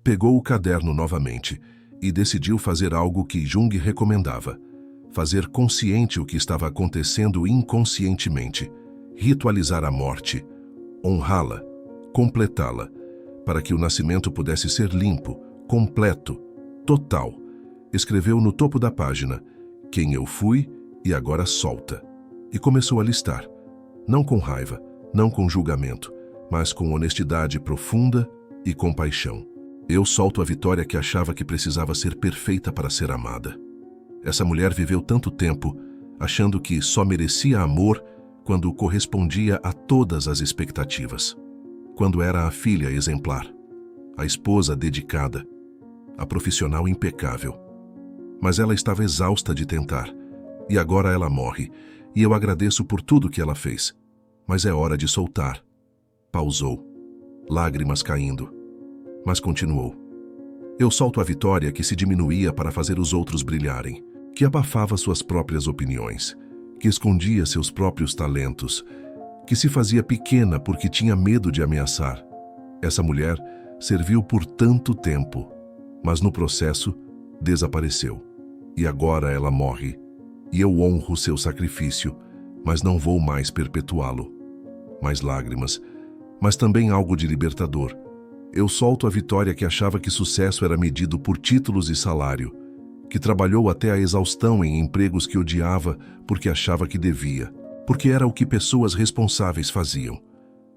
[SPEAKER 1] Pegou o caderno novamente e decidiu fazer algo que Jung recomendava. Fazer consciente o que estava acontecendo inconscientemente. Ritualizar a morte. Honrá-la. Completá-la. Para que o nascimento pudesse ser limpo, completo, total. Escreveu no topo da página, quem eu fui e agora solta. E começou a listar, não com raiva, não com julgamento, mas com honestidade profunda e compaixão. Eu solto a Vitória que achava que precisava ser perfeita para ser amada. Essa mulher viveu tanto tempo achando que só merecia amor quando correspondia a todas as expectativas. Quando era a filha exemplar, a esposa dedicada, a profissional impecável. Mas ela estava exausta de tentar, e agora ela morre, e eu agradeço por tudo que ela fez. Mas é hora de soltar. Pausou, lágrimas caindo, mas continuou. Eu solto a Vitória que se diminuía para fazer os outros brilharem, que abafava suas próprias opiniões, que escondia seus próprios talentos, que se fazia pequena porque tinha medo de ameaçar. Essa mulher serviu por tanto tempo, mas no processo desapareceu. E agora ela morre, e eu honro seu sacrifício, mas não vou mais perpetuá-lo. Mais lágrimas, mas também algo de libertador. Eu solto a Vitória que achava que sucesso era medido por títulos e salário, que trabalhou até a exaustão em empregos que odiava porque achava que devia, porque era o que pessoas responsáveis faziam.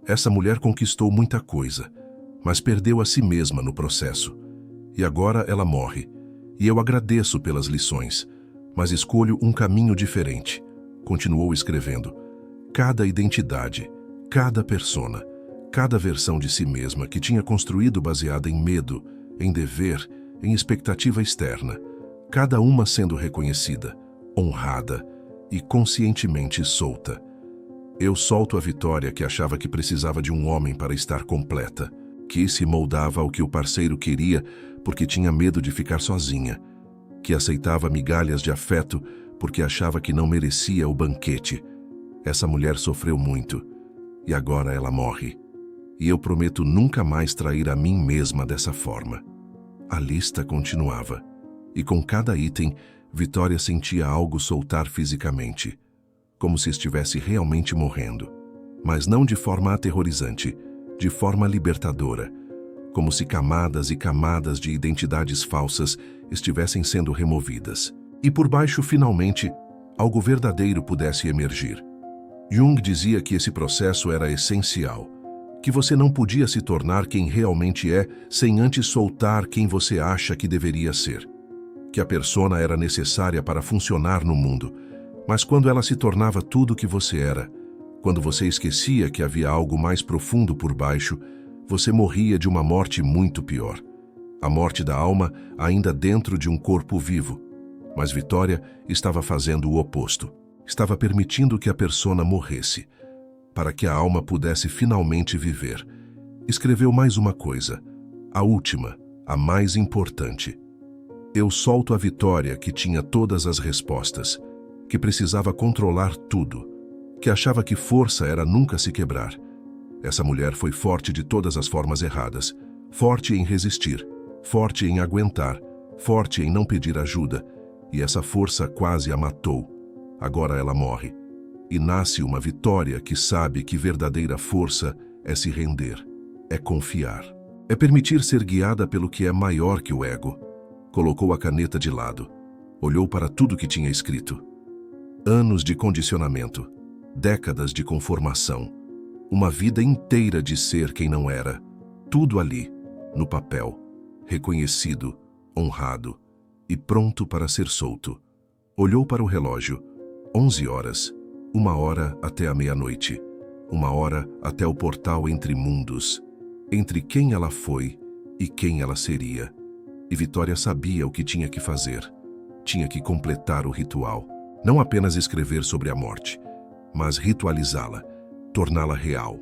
[SPEAKER 1] Essa mulher conquistou muita coisa, mas perdeu a si mesma no processo. E agora ela morre. E eu agradeço pelas lições, mas escolho um caminho diferente. Continuou escrevendo. Cada identidade, cada persona, cada versão de si mesma que tinha construído baseada em medo, em dever, em expectativa externa, cada uma sendo reconhecida, honrada e conscientemente solta. Eu solto a Vitória que achava que precisava de um homem para estar completa, que se moldava ao que o parceiro queria porque tinha medo de ficar sozinha, que aceitava migalhas de afeto porque achava que não merecia o banquete. Essa mulher sofreu muito e agora ela morre. E eu prometo nunca mais trair a mim mesma dessa forma. A lista continuava, e com cada item, Vitória sentia algo soltar fisicamente, como se estivesse realmente morrendo, mas não de forma aterrorizante, de forma libertadora, como se camadas e camadas de identidades falsas estivessem sendo removidas. E por baixo, finalmente, algo verdadeiro pudesse emergir. Jung dizia que esse processo era essencial, que você não podia se tornar quem realmente é sem antes soltar quem você acha que deveria ser. Que a persona era necessária para funcionar no mundo, mas quando ela se tornava tudo o que você era, quando você esquecia que havia algo mais profundo por baixo, você morria de uma morte muito pior. A morte da alma ainda dentro de um corpo vivo. Mas Vitória estava fazendo o oposto. Estava permitindo que a persona morresse, para que a alma pudesse finalmente viver. Escreveu mais uma coisa, a última, a mais importante. Eu solto a Vitória que tinha todas as respostas, que precisava controlar tudo, que achava que força era nunca se quebrar. Essa mulher foi forte de todas as formas erradas, forte em resistir, forte em aguentar, forte em não pedir ajuda, e essa força quase a matou. Agora ela morre. E nasce uma Vitória que sabe que verdadeira força é se render, é confiar, é permitir ser guiada pelo que é maior que o ego. Colocou a caneta de lado, olhou para tudo que tinha escrito. Anos de condicionamento, décadas de conformação, uma vida inteira de ser quem não era. Tudo ali, no papel, reconhecido, honrado e pronto para ser solto. Olhou para o relógio, 11 horas, 1 hora até a meia-noite, 1 hora até o portal entre mundos, entre quem ela foi e quem ela seria. E Vitória sabia o que tinha que fazer. Tinha que completar o ritual. Não apenas escrever sobre a morte, mas ritualizá-la, torná-la real,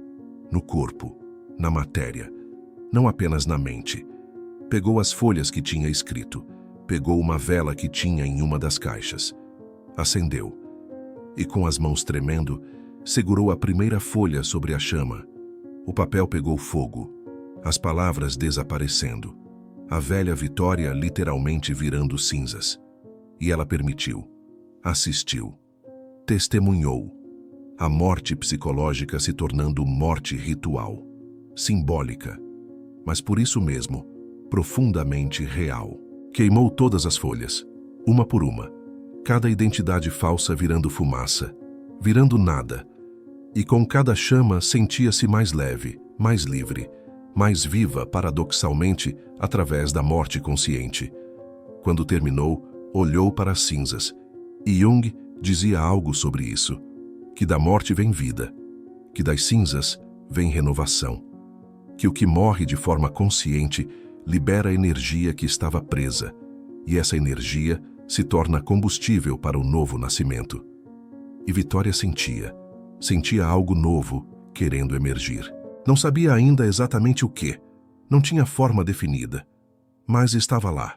[SPEAKER 1] no corpo, na matéria, não apenas na mente. Pegou as folhas que tinha escrito, pegou uma vela que tinha em uma das caixas, acendeu e, com as mãos tremendo, segurou a primeira folha sobre a chama. O papel pegou fogo, as palavras desaparecendo, a velha Vitória literalmente virando cinzas. E ela permitiu, assistiu, testemunhou, a morte psicológica se tornando morte ritual, simbólica, mas por isso mesmo, profundamente real. Queimou todas as folhas, uma por uma, cada identidade falsa virando fumaça, virando nada, e com cada chama sentia-se mais leve, mais livre, mais viva paradoxalmente através da morte consciente. Quando terminou, olhou para as cinzas, e Jung dizia algo sobre isso, que da morte vem vida, que das cinzas vem renovação, que o que morre de forma consciente libera a energia que estava presa, e essa energia se torna combustível para o novo nascimento. E Vitória sentia algo novo querendo emergir. Não sabia ainda exatamente o que, não tinha forma definida, mas estava lá,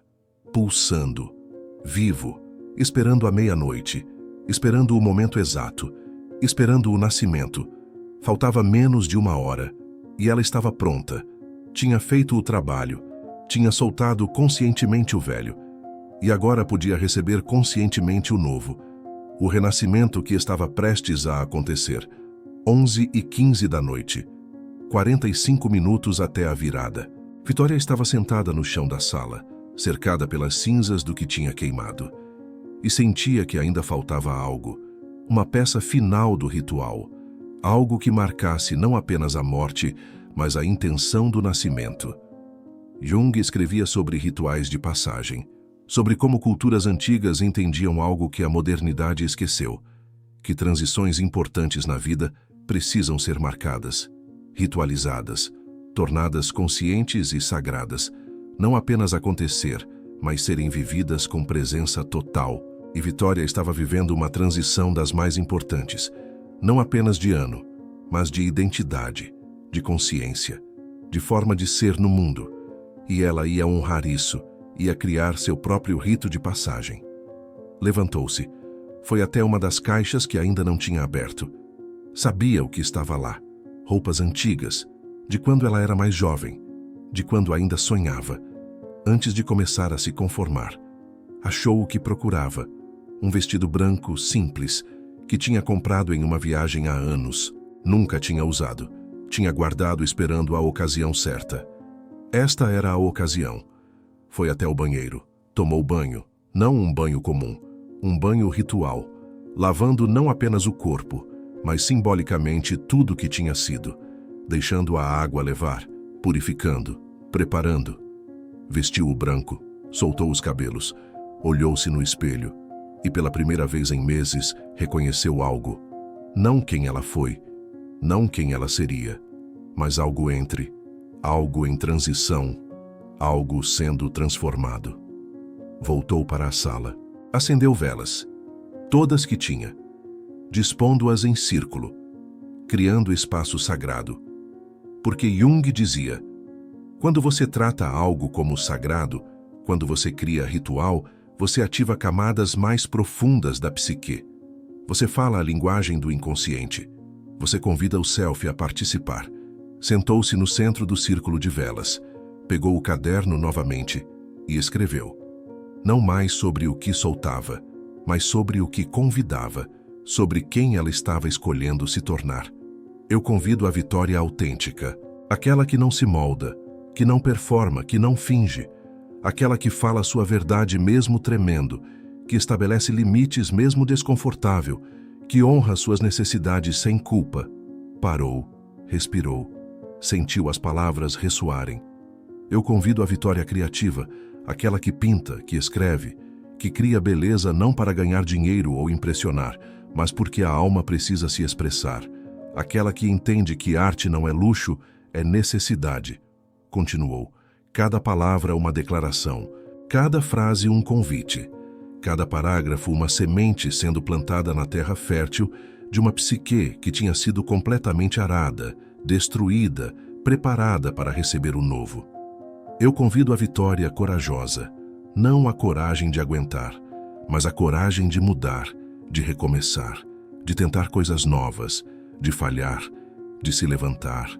[SPEAKER 1] pulsando, vivo, esperando a meia-noite, esperando o momento exato, esperando o nascimento. Faltava menos de 1 hora, e ela estava pronta. Tinha feito o trabalho, tinha soltado conscientemente o velho, e agora podia receber conscientemente o novo, o renascimento que estava prestes a acontecer. 11h15 da noite, 45 minutos até a virada. Vitória estava sentada no chão da sala, cercada pelas cinzas do que tinha queimado, e sentia que ainda faltava algo, uma peça final do ritual, algo que marcasse não apenas a morte, mas a intenção do nascimento. Jung escrevia sobre rituais de passagem, sobre como culturas antigas entendiam algo que a modernidade esqueceu, que transições importantes na vida precisam ser marcadas, ritualizadas, tornadas conscientes e sagradas, não apenas acontecer, mas serem vividas com presença total. E Vitória estava vivendo uma transição das mais importantes, não apenas de ano, mas de identidade, de consciência, de forma de ser no mundo. e ela ia honrar isso, ia criar seu próprio rito de passagem. Levantou-se, foi até uma das caixas que ainda não tinha aberto. Sabia o que estava lá, roupas antigas, de quando ela era mais jovem, de quando ainda sonhava, antes de começar a se conformar. Achou o que procurava, um vestido branco simples, que tinha comprado em uma viagem há anos. Nunca tinha usado, tinha guardado esperando a ocasião certa. Esta era a ocasião. Foi até o banheiro, tomou banho, não um banho comum, um banho ritual, lavando não apenas o corpo, mas simbolicamente tudo que tinha sido, deixando a água levar, purificando, preparando. Vestiu o branco, soltou os cabelos, olhou-se no espelho e pela primeira vez em meses reconheceu algo. Não quem ela foi, não quem ela seria, mas algo entre, algo em transição, algo sendo transformado. Voltou para a sala, acendeu velas, todas que tinha, dispondo-as em círculo, criando espaço sagrado. Porque Jung dizia: quando você trata algo como sagrado, quando você cria ritual, você ativa camadas mais profundas da psique. Você fala a linguagem do inconsciente. Você convida o self a participar. Sentou-se no centro do círculo de velas, pegou o caderno novamente e escreveu. Não mais sobre o que soltava, mas sobre o que convidava, sobre quem ela estava escolhendo se tornar. Eu convido a vitória autêntica, aquela que não se molda, que não performa, que não finge, aquela que fala sua verdade mesmo tremendo, que estabelece limites mesmo desconfortável, que honra suas necessidades sem culpa. Parou, respirou, sentiu as palavras ressoarem. Eu convido a vitória criativa, aquela que pinta, que escreve, que cria beleza não para ganhar dinheiro ou impressionar, mas porque a alma precisa se expressar, aquela que entende que arte não é luxo, é necessidade. Continuou, cada palavra uma declaração, cada frase um convite, cada parágrafo uma semente sendo plantada na terra fértil de uma psique que tinha sido completamente arada, destruída, preparada para receber o novo. Eu convido a vitória corajosa, não a coragem de aguentar, mas a coragem de mudar, de recomeçar, de tentar coisas novas, de falhar, de se levantar,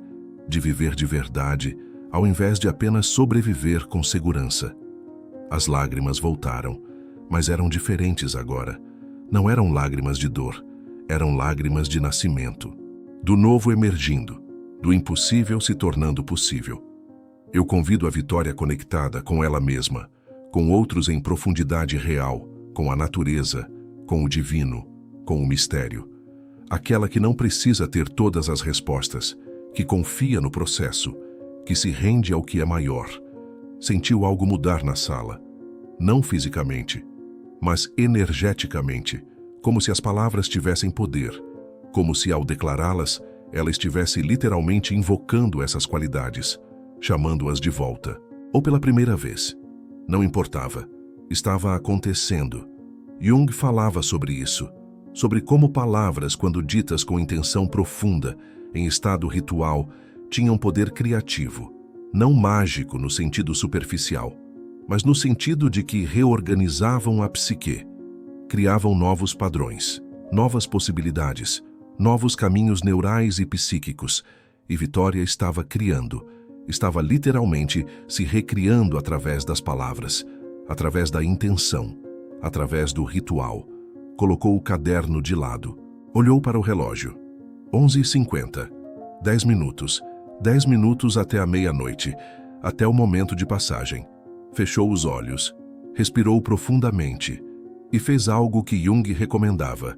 [SPEAKER 1] de viver de verdade, ao invés de apenas sobreviver com segurança. As lágrimas voltaram, mas eram diferentes agora. Não eram lágrimas de dor, eram lágrimas de nascimento, do novo emergindo, do impossível se tornando possível. Eu convido a vitória conectada com ela mesma, com outros em profundidade real, com a natureza, com o divino, com o mistério. Aquela que não precisa ter todas as respostas, que confia no processo, que se rende ao que é maior. Sentiu algo mudar na sala, não fisicamente, mas energeticamente, como se as palavras tivessem poder, como se ao declará-las, ela estivesse literalmente invocando essas qualidades, chamando-as de volta, ou pela primeira vez. Não importava, estava acontecendo. Jung falava sobre isso, sobre como palavras, quando ditas com intenção profunda, em estado ritual, tinham poder criativo, não mágico no sentido superficial, mas no sentido de que reorganizavam a psique, criavam novos padrões, novas possibilidades, novos caminhos neurais e psíquicos, e Vitória estava criando, estava literalmente se recriando através das palavras, através da intenção, através do ritual. Colocou o caderno de lado, olhou para o relógio. 11h50, 10 minutos, 10 minutos até a meia-noite, até o momento de passagem. Fechou os olhos, respirou profundamente e fez algo que Jung recomendava.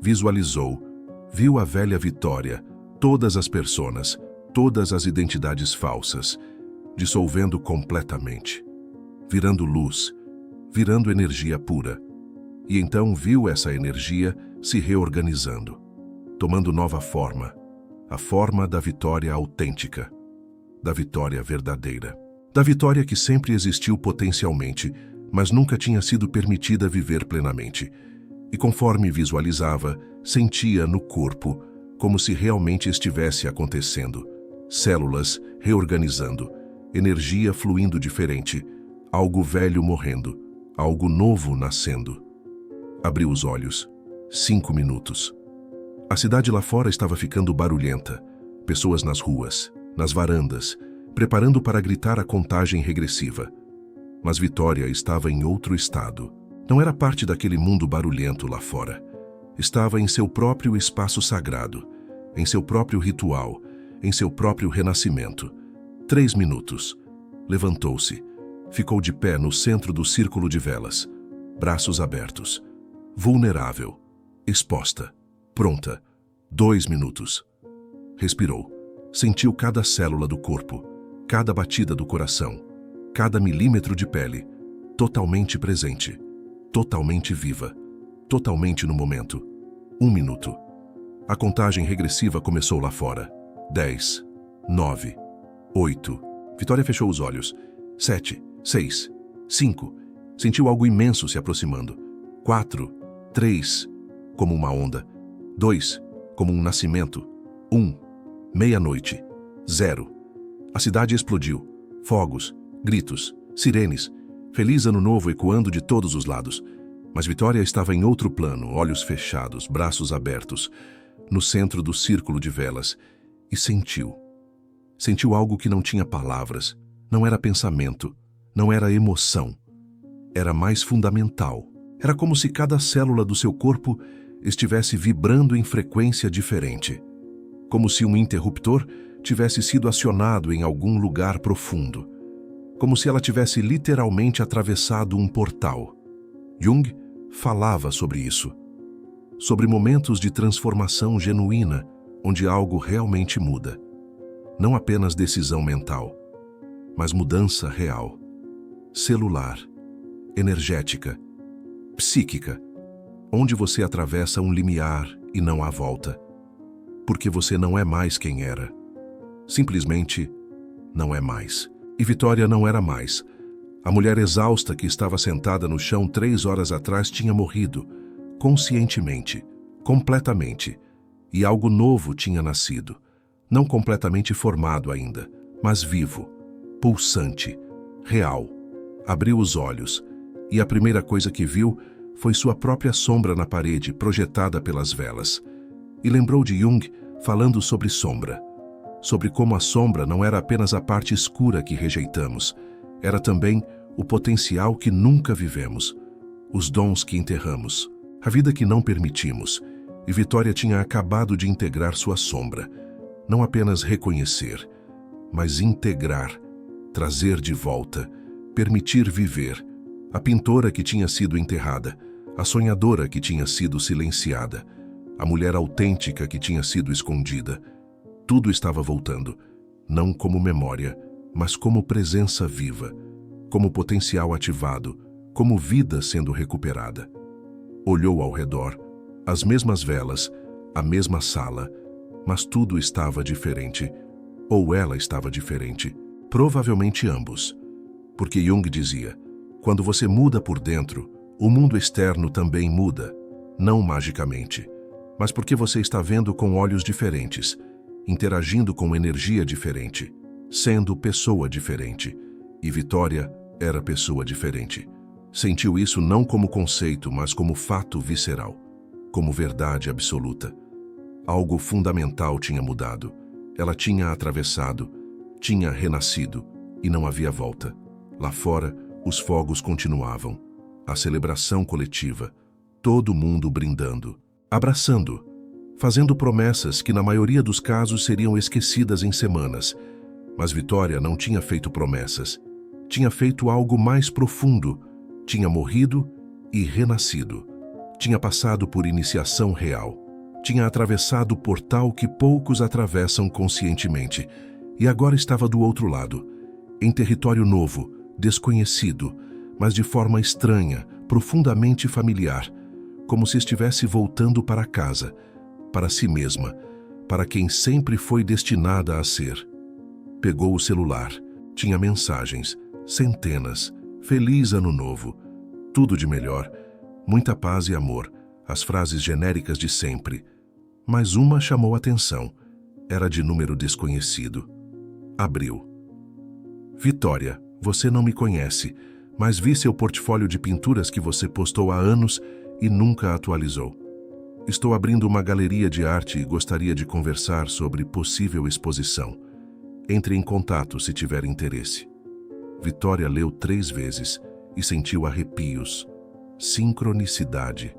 [SPEAKER 1] Visualizou, viu a velha Vitória, todas as personas, todas as identidades falsas, dissolvendo completamente, virando luz, virando energia pura. E então viu essa energia se reorganizando, tomando nova forma, a forma da Vitória autêntica, da Vitória verdadeira, da Vitória que sempre existiu potencialmente, mas nunca tinha sido permitida viver plenamente. E conforme visualizava, sentia no corpo, como se realmente estivesse acontecendo, células reorganizando, energia fluindo diferente, algo velho morrendo, algo novo nascendo. Abriu os olhos. 5 minutos. A cidade lá fora estava ficando barulhenta. Pessoas nas ruas, nas varandas, preparando para gritar a contagem regressiva. Mas Vitória estava em outro estado. Não era parte daquele mundo barulhento lá fora. Estava em seu próprio espaço sagrado, em seu próprio ritual, em seu próprio renascimento. 3 minutos. Levantou-se. Ficou de pé no centro do círculo de velas. Braços abertos. Vulnerável. Exposta. Pronta. 2 minutos. Respirou. Sentiu cada célula do corpo, cada batida do coração, cada milímetro de pele, totalmente presente, totalmente viva, totalmente no momento. 1 minuto. A contagem regressiva começou lá fora. 10, 9, 8. Vitória fechou os olhos. 7, 6, 5. Sentiu algo imenso se aproximando. 4, 3, como uma onda. 2, como um nascimento. 1, meia-noite. 0. A cidade explodiu. Fogos, gritos, sirenes. Feliz ano novo ecoando de todos os lados. Mas Vitória estava em outro plano, olhos fechados, braços abertos, no centro do círculo de velas, e sentiu. Sentiu algo que não tinha palavras, não era pensamento, não era emoção. Era mais fundamental. Era como se cada célula do seu corpo estivesse vibrando em frequência diferente. Como se um interruptor tivesse sido acionado em algum lugar profundo. Como se ela tivesse literalmente atravessado um portal. Jung falava sobre isso. Sobre momentos de transformação genuína, onde algo realmente muda. Não apenas decisão mental, mas mudança real. Celular, energética, psíquica, onde você atravessa um limiar e não há volta. Porque você não é mais quem era. Simplesmente não é mais. E Vitória não era mais. A mulher exausta que estava sentada no chão 3 horas atrás tinha morrido, conscientemente, completamente, e algo novo tinha nascido, não completamente formado ainda, mas vivo, pulsante, real. Abriu os olhos, e a primeira coisa que viu foi sua própria sombra na parede projetada pelas velas. E lembrou de Jung falando sobre sombra, sobre como a sombra não era apenas a parte escura que rejeitamos, era também o potencial que nunca vivemos, os dons que enterramos, a vida que não permitimos. E Vitória tinha acabado de integrar sua sombra, não apenas reconhecer, mas integrar, trazer de volta, permitir viver, a pintora que tinha sido enterrada, a sonhadora que tinha sido silenciada, a mulher autêntica que tinha sido escondida. Tudo estava voltando, não como memória, mas como presença viva, como potencial ativado, como vida sendo recuperada. Olhou ao redor, as mesmas velas, a mesma sala, mas tudo estava diferente, ou ela estava diferente, provavelmente ambos. Porque Jung dizia, quando você muda por dentro, o mundo externo também muda, não magicamente, mas porque você está vendo com olhos diferentes, interagindo com energia diferente, sendo pessoa diferente. E Vitória era pessoa diferente. Sentiu isso não como conceito, mas como fato visceral, como verdade absoluta. Algo fundamental tinha mudado. Ela tinha atravessado, tinha renascido, e não havia volta. Lá fora, os fogos continuavam. A celebração coletiva, todo mundo brindando, abraçando, fazendo promessas que na maioria dos casos seriam esquecidas em semanas. Mas Vitória não tinha feito promessas. Tinha feito algo mais profundo. Tinha morrido e renascido. Tinha passado por iniciação real. Tinha atravessado o portal que poucos atravessam conscientemente. E agora estava do outro lado, em território novo, desconhecido, mas de forma estranha, profundamente familiar, como se estivesse voltando para casa, para si mesma, para quem sempre foi destinada a ser. Pegou o celular, tinha mensagens, centenas, feliz ano novo, tudo de melhor, muita paz e amor, as frases genéricas de sempre. Mas uma chamou atenção, era de número desconhecido. Abriu. Vitória, você não me conhece, mas vi seu portfólio de pinturas que você postou há anos e nunca atualizou. Estou abrindo uma galeria de arte e gostaria de conversar sobre possível exposição. Entre em contato se tiver interesse. Vitória leu 3 vezes e sentiu arrepios. Sincronicidade.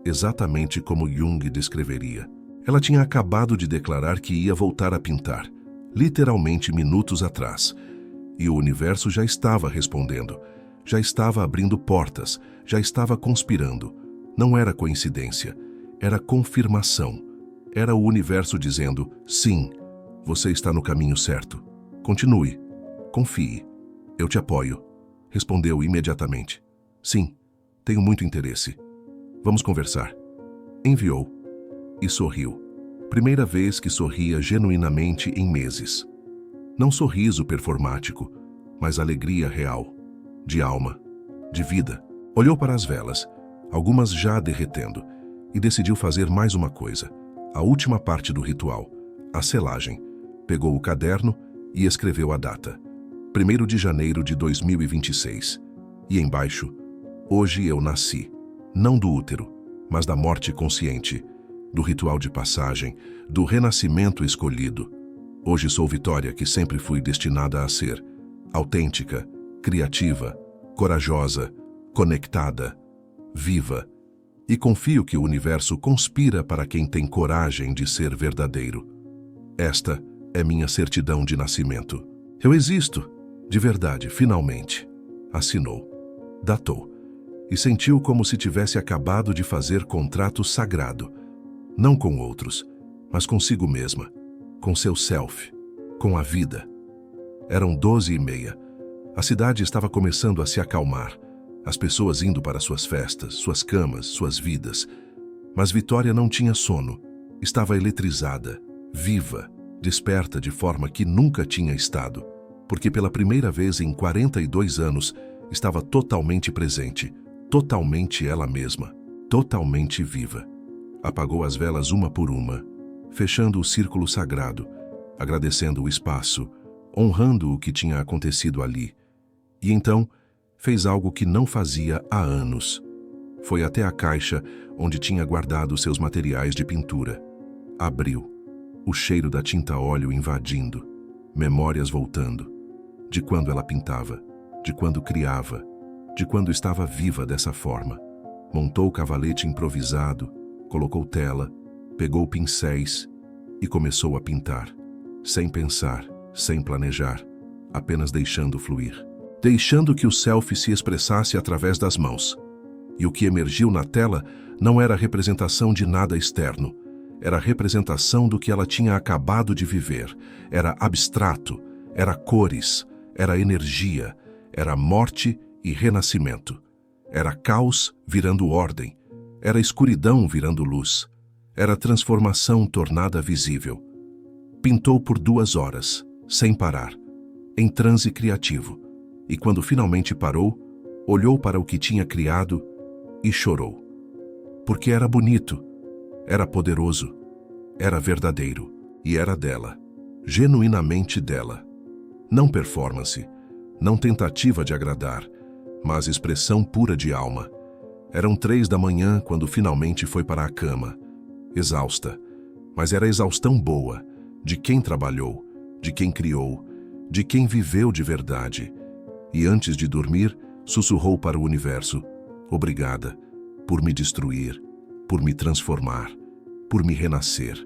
[SPEAKER 1] Exatamente como Jung descreveria. Ela tinha acabado de declarar que ia voltar a pintar, literalmente minutos atrás. E o universo já estava respondendo, já estava abrindo portas, já estava conspirando. Não era coincidência, era confirmação. Era o universo dizendo, sim, você está no caminho certo. Continue, confie, eu te apoio. Respondeu imediatamente. Sim, tenho muito interesse. Vamos conversar. Enviou e sorriu. Primeira vez que sorria genuinamente em meses. Não sorriso performático, mas alegria real, de alma, de vida. Olhou para as velas, algumas já derretendo, e decidiu fazer mais uma coisa. A última parte do ritual, a selagem. Pegou o caderno e escreveu a data. 1º de janeiro de 2026. E embaixo, hoje eu nasci, não do útero, mas da morte consciente, do ritual de passagem, do renascimento escolhido. Hoje sou Vitória que sempre fui destinada a ser, autêntica, criativa, corajosa, conectada, viva. E confio que o universo conspira para quem tem coragem de ser verdadeiro. Esta é minha certidão de nascimento. Eu existo, de verdade, finalmente. Assinou, datou, e sentiu como se tivesse acabado de fazer contrato sagrado. Não com outros, mas consigo mesma, com seu self, com a vida. Eram 12h30. A cidade estava começando a se acalmar, as pessoas indo para suas festas, suas camas, suas vidas. Mas Vitória não tinha sono, estava eletrizada, viva, desperta de forma que nunca tinha estado, porque pela primeira vez em 42 anos estava totalmente presente, totalmente ela mesma, totalmente viva. Apagou as velas uma por uma, fechando o círculo sagrado, agradecendo o espaço, honrando o que tinha acontecido ali. E então, fez algo que não fazia há anos. Foi até a caixa onde tinha guardado seus materiais de pintura. Abriu, o cheiro da tinta a óleo invadindo, memórias voltando, de quando ela pintava, de quando criava, de quando estava viva dessa forma. Montou o cavalete improvisado, colocou tela, pegou pincéis e começou a pintar, sem pensar, sem planejar, apenas deixando fluir. Deixando que o self se expressasse através das mãos. E o que emergiu na tela não era representação de nada externo, era representação do que ela tinha acabado de viver, era abstrato, era cores, era energia, era morte e renascimento, era caos virando ordem, era escuridão virando luz, era transformação tornada visível. Pintou por 2 horas, sem parar, em transe criativo, e quando finalmente parou, olhou para o que tinha criado e chorou. Porque era bonito, era poderoso, era verdadeiro e era dela, genuinamente dela. Não performance, não tentativa de agradar, mas expressão pura de alma. Eram 3 da manhã quando finalmente foi para a cama, exausta, mas era exaustão boa, de quem trabalhou, de quem criou, de quem viveu de verdade. E antes de dormir, sussurrou para o universo: obrigada, por me destruir, por me transformar, por me renascer.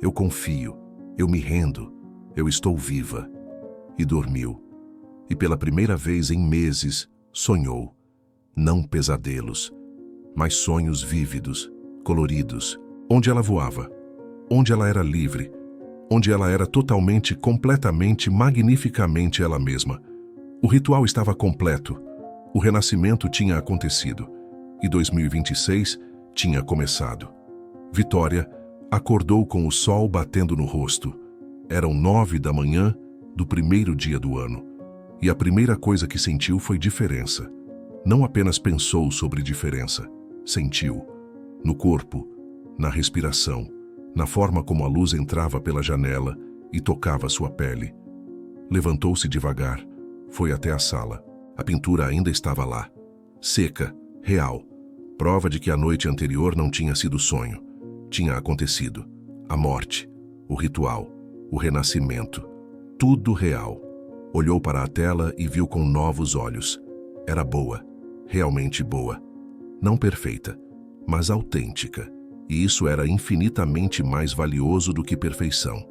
[SPEAKER 1] Eu confio, eu me rendo, eu estou viva. E dormiu. E pela primeira vez em meses, sonhou. Não pesadelos, mas sonhos vívidos, coloridos, onde ela voava, onde ela era livre, onde ela era totalmente, completamente, magnificamente ela mesma. O ritual estava completo, o renascimento tinha acontecido, e 2026 tinha começado. Vitória acordou com o sol batendo no rosto. Eram 9 da manhã do primeiro dia do ano, e a primeira coisa que sentiu foi diferença. Não apenas pensou sobre diferença, sentiu, no corpo, na respiração, na forma como a luz entrava pela janela e tocava sua pele. Levantou-se devagar, Foi até a sala. A pintura ainda estava lá. Seca, real. Prova de que a noite anterior não tinha sido sonho. Tinha acontecido. A morte, o ritual, o renascimento. Tudo real. Olhou para a tela e viu com novos olhos. Era boa. Realmente boa. Não perfeita, mas autêntica. E isso era infinitamente mais valioso do que perfeição.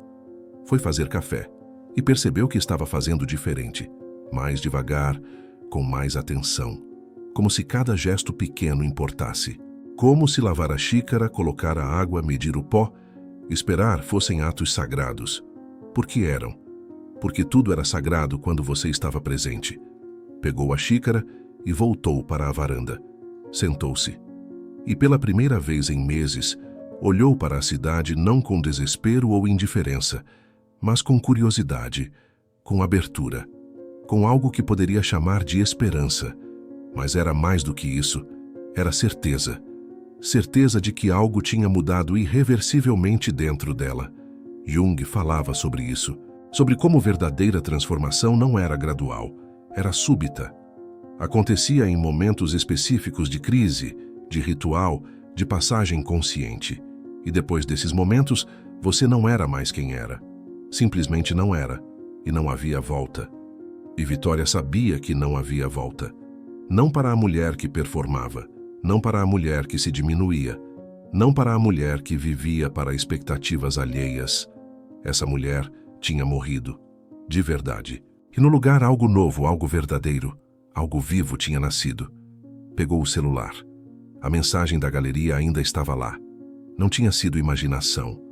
[SPEAKER 1] Foi fazer café e percebeu que estava fazendo diferente. Mais devagar, com mais atenção. Como se cada gesto pequeno importasse. Como se lavar a xícara, colocar a água, medir o pó, esperar fossem atos sagrados. Porque eram. Porque tudo era sagrado quando você estava presente. Pegou a xícara e voltou para a varanda. Sentou-se. E pela primeira vez em meses, olhou para a cidade não com desespero ou indiferença, mas com curiosidade, com abertura, com algo que poderia chamar de esperança. Mas era mais do que isso, era certeza. Certeza de que algo tinha mudado irreversivelmente dentro dela. Jung falava sobre isso, sobre como verdadeira transformação não era gradual, era súbita. Acontecia em momentos específicos de crise, de ritual, de passagem consciente. E depois desses momentos, você não era mais quem era. Simplesmente não era, e não havia volta. E Vitória sabia que não havia volta. Não para a mulher que performava, não para a mulher que se diminuía, não para a mulher que vivia para expectativas alheias. Essa mulher tinha morrido, de verdade. E no lugar algo novo, algo verdadeiro, algo vivo tinha nascido. Pegou o celular. A mensagem da galeria ainda estava lá. Não tinha sido imaginação.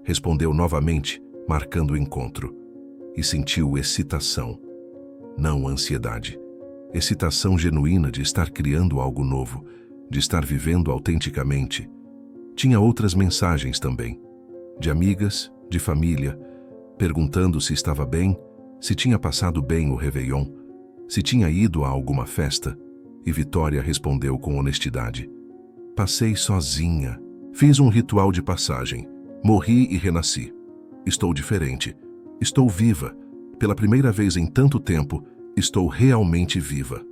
[SPEAKER 1] Respondeu novamente, marcando o encontro. E sentiu excitação. Não ansiedade. Excitação genuína de estar criando algo novo, de estar vivendo autenticamente. Tinha outras mensagens também. De amigas, de família, perguntando se estava bem, se tinha passado bem o Réveillon, se tinha ido a alguma festa. E Vitória respondeu com honestidade. Passei sozinha. Fiz um ritual de passagem. Morri e renasci. Estou diferente. Estou viva. Pela primeira vez em tanto tempo, estou realmente viva.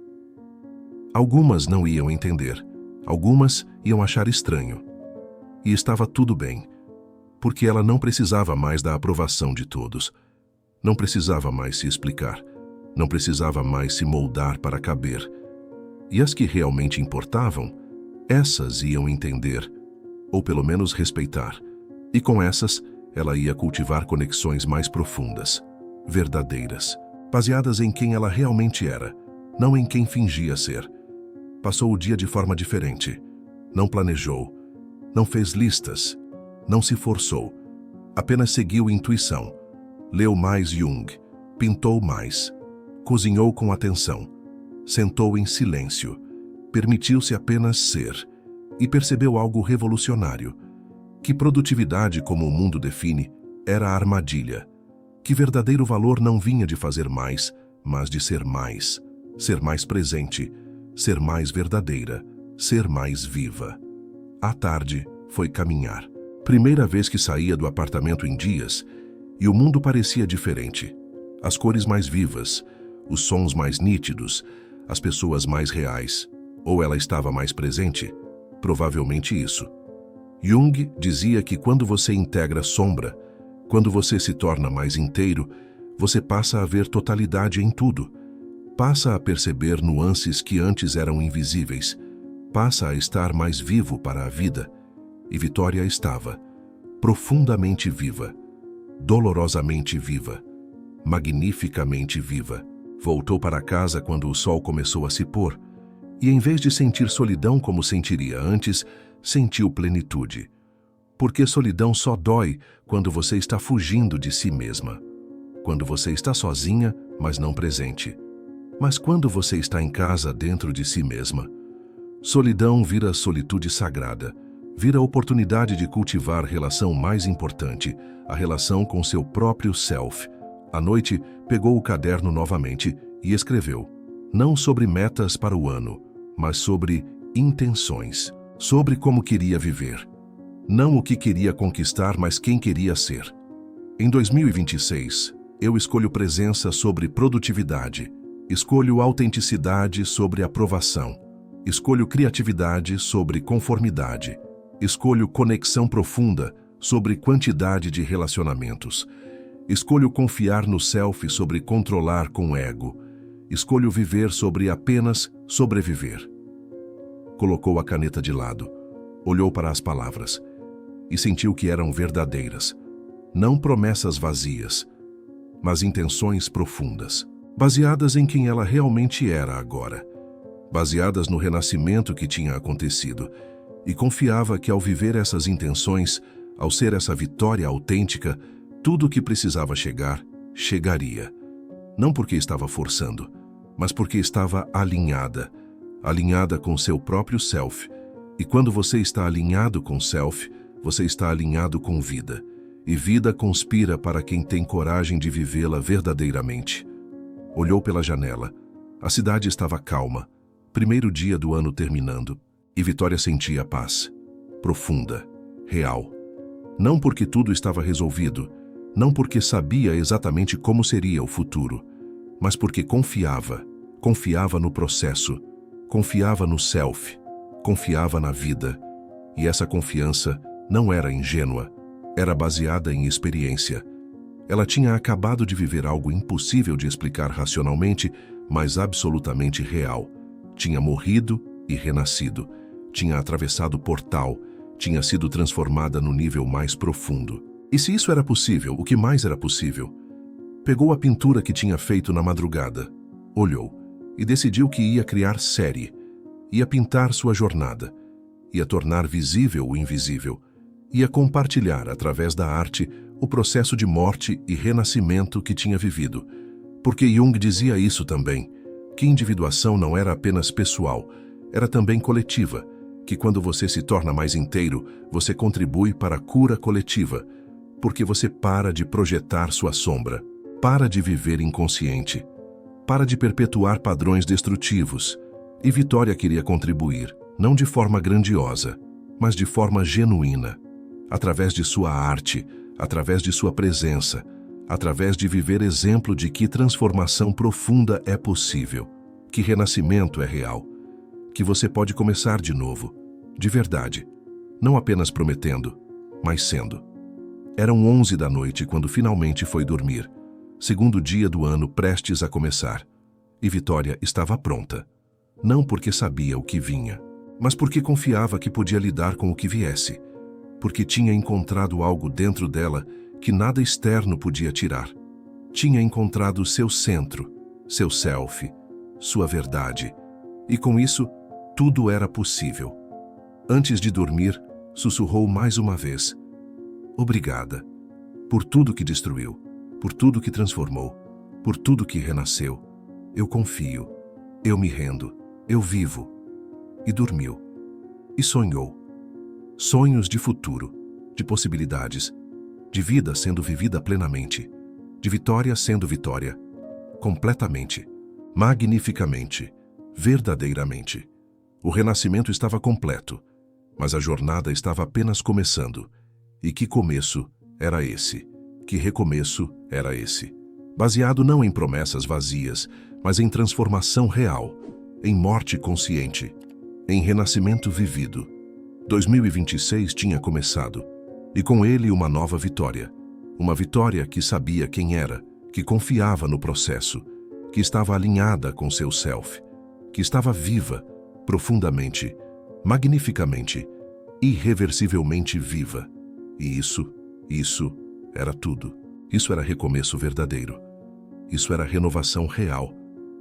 [SPEAKER 1] Algumas não iam entender. Algumas iam achar estranho. E estava tudo bem, porque ela não precisava mais da aprovação de todos. Não precisava mais se explicar. Não precisava mais se moldar para caber. E as que realmente importavam, essas iam entender, ou pelo menos respeitar. E com essas, ela ia cultivar conexões mais profundas, verdadeiras, baseadas em quem ela realmente era, não em quem fingia ser. Passou o dia de forma diferente. Não planejou, não fez listas, não se forçou. Apenas seguiu intuição. Leu mais Jung, pintou mais, cozinhou com atenção, sentou em silêncio, permitiu-se apenas ser e percebeu algo revolucionário. Que produtividade, como o mundo define, era a armadilha. Que verdadeiro valor não vinha de fazer mais, mas de ser mais presente, ser mais verdadeira, ser mais viva. À tarde, foi caminhar. Primeira vez que saía do apartamento em dias, e o mundo parecia diferente. As cores mais vivas, os sons mais nítidos, as pessoas mais reais. Ou ela estava mais presente? Provavelmente isso. Jung dizia que quando você integra sombra, quando você se torna mais inteiro, você passa a ver totalidade em tudo. Passa a perceber nuances que antes eram invisíveis. Passa a estar mais vivo para a vida. E Vitória estava, profundamente viva, dolorosamente viva, magnificamente viva. Voltou para casa quando o sol começou a se pôr, e em vez de sentir solidão como sentiria antes, sentiu plenitude. Porque solidão só dói quando você está fugindo de si mesma. Quando você está sozinha, mas não presente. Mas quando você está em casa dentro de si mesma, solidão vira solitude sagrada, vira oportunidade de cultivar a relação mais importante, a relação com seu próprio self. À noite, pegou o caderno novamente e escreveu, não sobre metas para o ano, mas sobre intenções, sobre como queria viver. Não o que queria conquistar, mas quem queria ser. Em 2026, eu escolho presença sobre produtividade. Escolho autenticidade sobre aprovação. Escolho criatividade sobre conformidade. Escolho conexão profunda sobre quantidade de relacionamentos. Escolho confiar no self sobre controlar com o ego. Escolho viver sobre apenas sobreviver. Colocou a caneta de lado, olhou para as palavras e sentiu que eram verdadeiras. Não promessas vazias, mas intenções profundas, baseadas em quem ela realmente era agora, baseadas no renascimento que tinha acontecido, e confiava que ao viver essas intenções, ao ser essa vitória autêntica, tudo o que precisava chegar, chegaria. Não porque estava forçando, mas porque estava alinhada com seu próprio self. E quando você está alinhado com self, você está alinhado com vida. E vida conspira para quem tem coragem de vivê-la verdadeiramente. Olhou pela janela. A cidade estava calma. Primeiro dia do ano terminando. E Vitória sentia paz. Profunda. Real. Não porque tudo estava resolvido. Não porque sabia exatamente como seria o futuro. Mas porque confiava. Confiava no processo. Confiava no self. Confiava na vida. E essa confiança não era ingênua. Era baseada em experiência. Ela tinha acabado de viver algo impossível de explicar racionalmente, mas absolutamente real. Tinha morrido e renascido. Tinha atravessado o portal. Tinha sido transformada no nível mais profundo. E se isso era possível, o que mais era possível? Pegou a pintura que tinha feito na madrugada, olhou e decidiu que ia criar série. Ia pintar sua jornada. Ia tornar visível o invisível. Ia compartilhar, através da arte, o processo de morte e renascimento que tinha vivido. Porque Jung dizia isso também, que individuação não era apenas pessoal, era também coletiva, que quando você se torna mais inteiro, você contribui para a cura coletiva, porque você para de projetar sua sombra, para de viver inconsciente, para de perpetuar padrões destrutivos. E Vitória queria contribuir, não de forma grandiosa, mas de forma genuína, através de sua arte, através de sua presença, através de viver exemplo de que transformação profunda é possível, que renascimento é real, que você pode começar de novo, de verdade, não apenas prometendo, mas sendo. Eram 11 da noite quando finalmente foi dormir, segundo dia do ano prestes a começar, e Vitória estava pronta, não porque sabia o que vinha, mas porque confiava que podia lidar com o que viesse, porque tinha encontrado algo dentro dela que nada externo podia tirar. Tinha encontrado seu centro, seu self, sua verdade. E com isso, tudo era possível. Antes de dormir, sussurrou mais uma vez: obrigada, por tudo que destruiu, por tudo que transformou, por tudo que renasceu. Eu confio, eu me rendo, eu vivo. E dormiu. E sonhou. Sonhos de futuro, de possibilidades, de vida sendo vivida plenamente, de vitória sendo vitória, completamente, magnificamente, verdadeiramente. O renascimento estava completo, mas a jornada estava apenas começando. E que começo era esse? Que recomeço era esse? Baseado não em promessas vazias, mas em transformação real, em morte consciente, em renascimento vivido. 2026 tinha começado, e com ele uma nova vitória. Uma vitória que sabia quem era, que confiava no processo, que estava alinhada com seu self, que estava viva, profundamente, magnificamente, irreversivelmente viva. E isso era tudo. Isso era recomeço verdadeiro. Isso era renovação real.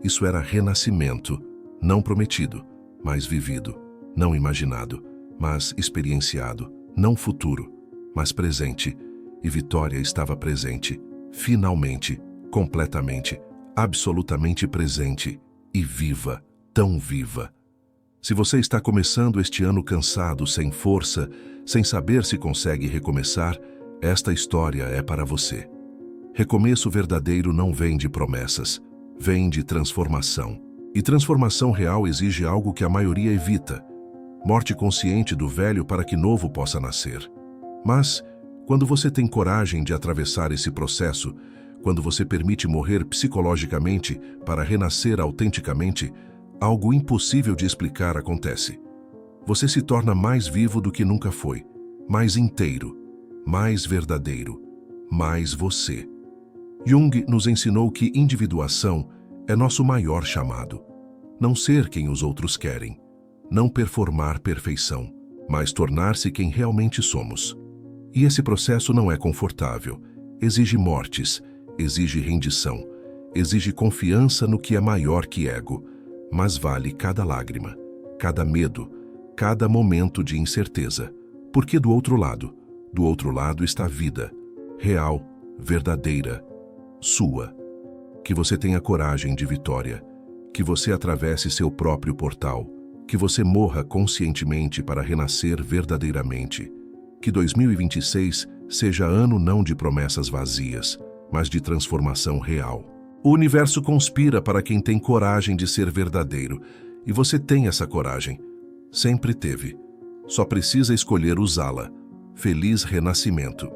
[SPEAKER 1] Isso era renascimento, não prometido, mas vivido, não imaginado, mas experienciado, não futuro, mas presente. E Vitória estava presente, finalmente, completamente, absolutamente presente e viva, tão viva. Se você está começando este ano cansado, sem força, sem saber se consegue recomeçar, esta história é para você. Recomeço verdadeiro não vem de promessas, vem de transformação. E transformação real exige algo que a maioria evita: morte consciente do velho para que novo possa nascer. Mas, quando você tem coragem de atravessar esse processo, Quando você permite morrer psicologicamente para renascer autenticamente, algo impossível de explicar acontece. Você se torna mais vivo do que nunca foi, mais inteiro, mais verdadeiro, mais você. Jung nos ensinou que individuação é nosso maior chamado. Não ser quem os outros querem, não performar perfeição, mas tornar-se quem realmente somos. E esse processo não é confortável, exige mortes, exige rendição, exige confiança no que é maior que ego, mas vale cada lágrima, cada medo, cada momento de incerteza. Porque do outro lado está a vida, real, verdadeira, sua. Que você tenha coragem de vitória, que você atravesse seu próprio portal, que você morra conscientemente para renascer verdadeiramente. Que 2026 seja ano não de promessas vazias, mas de transformação real. O universo conspira para quem tem coragem de ser verdadeiro, e você tem essa coragem. Sempre teve. Só precisa escolher usá-la. Feliz renascimento.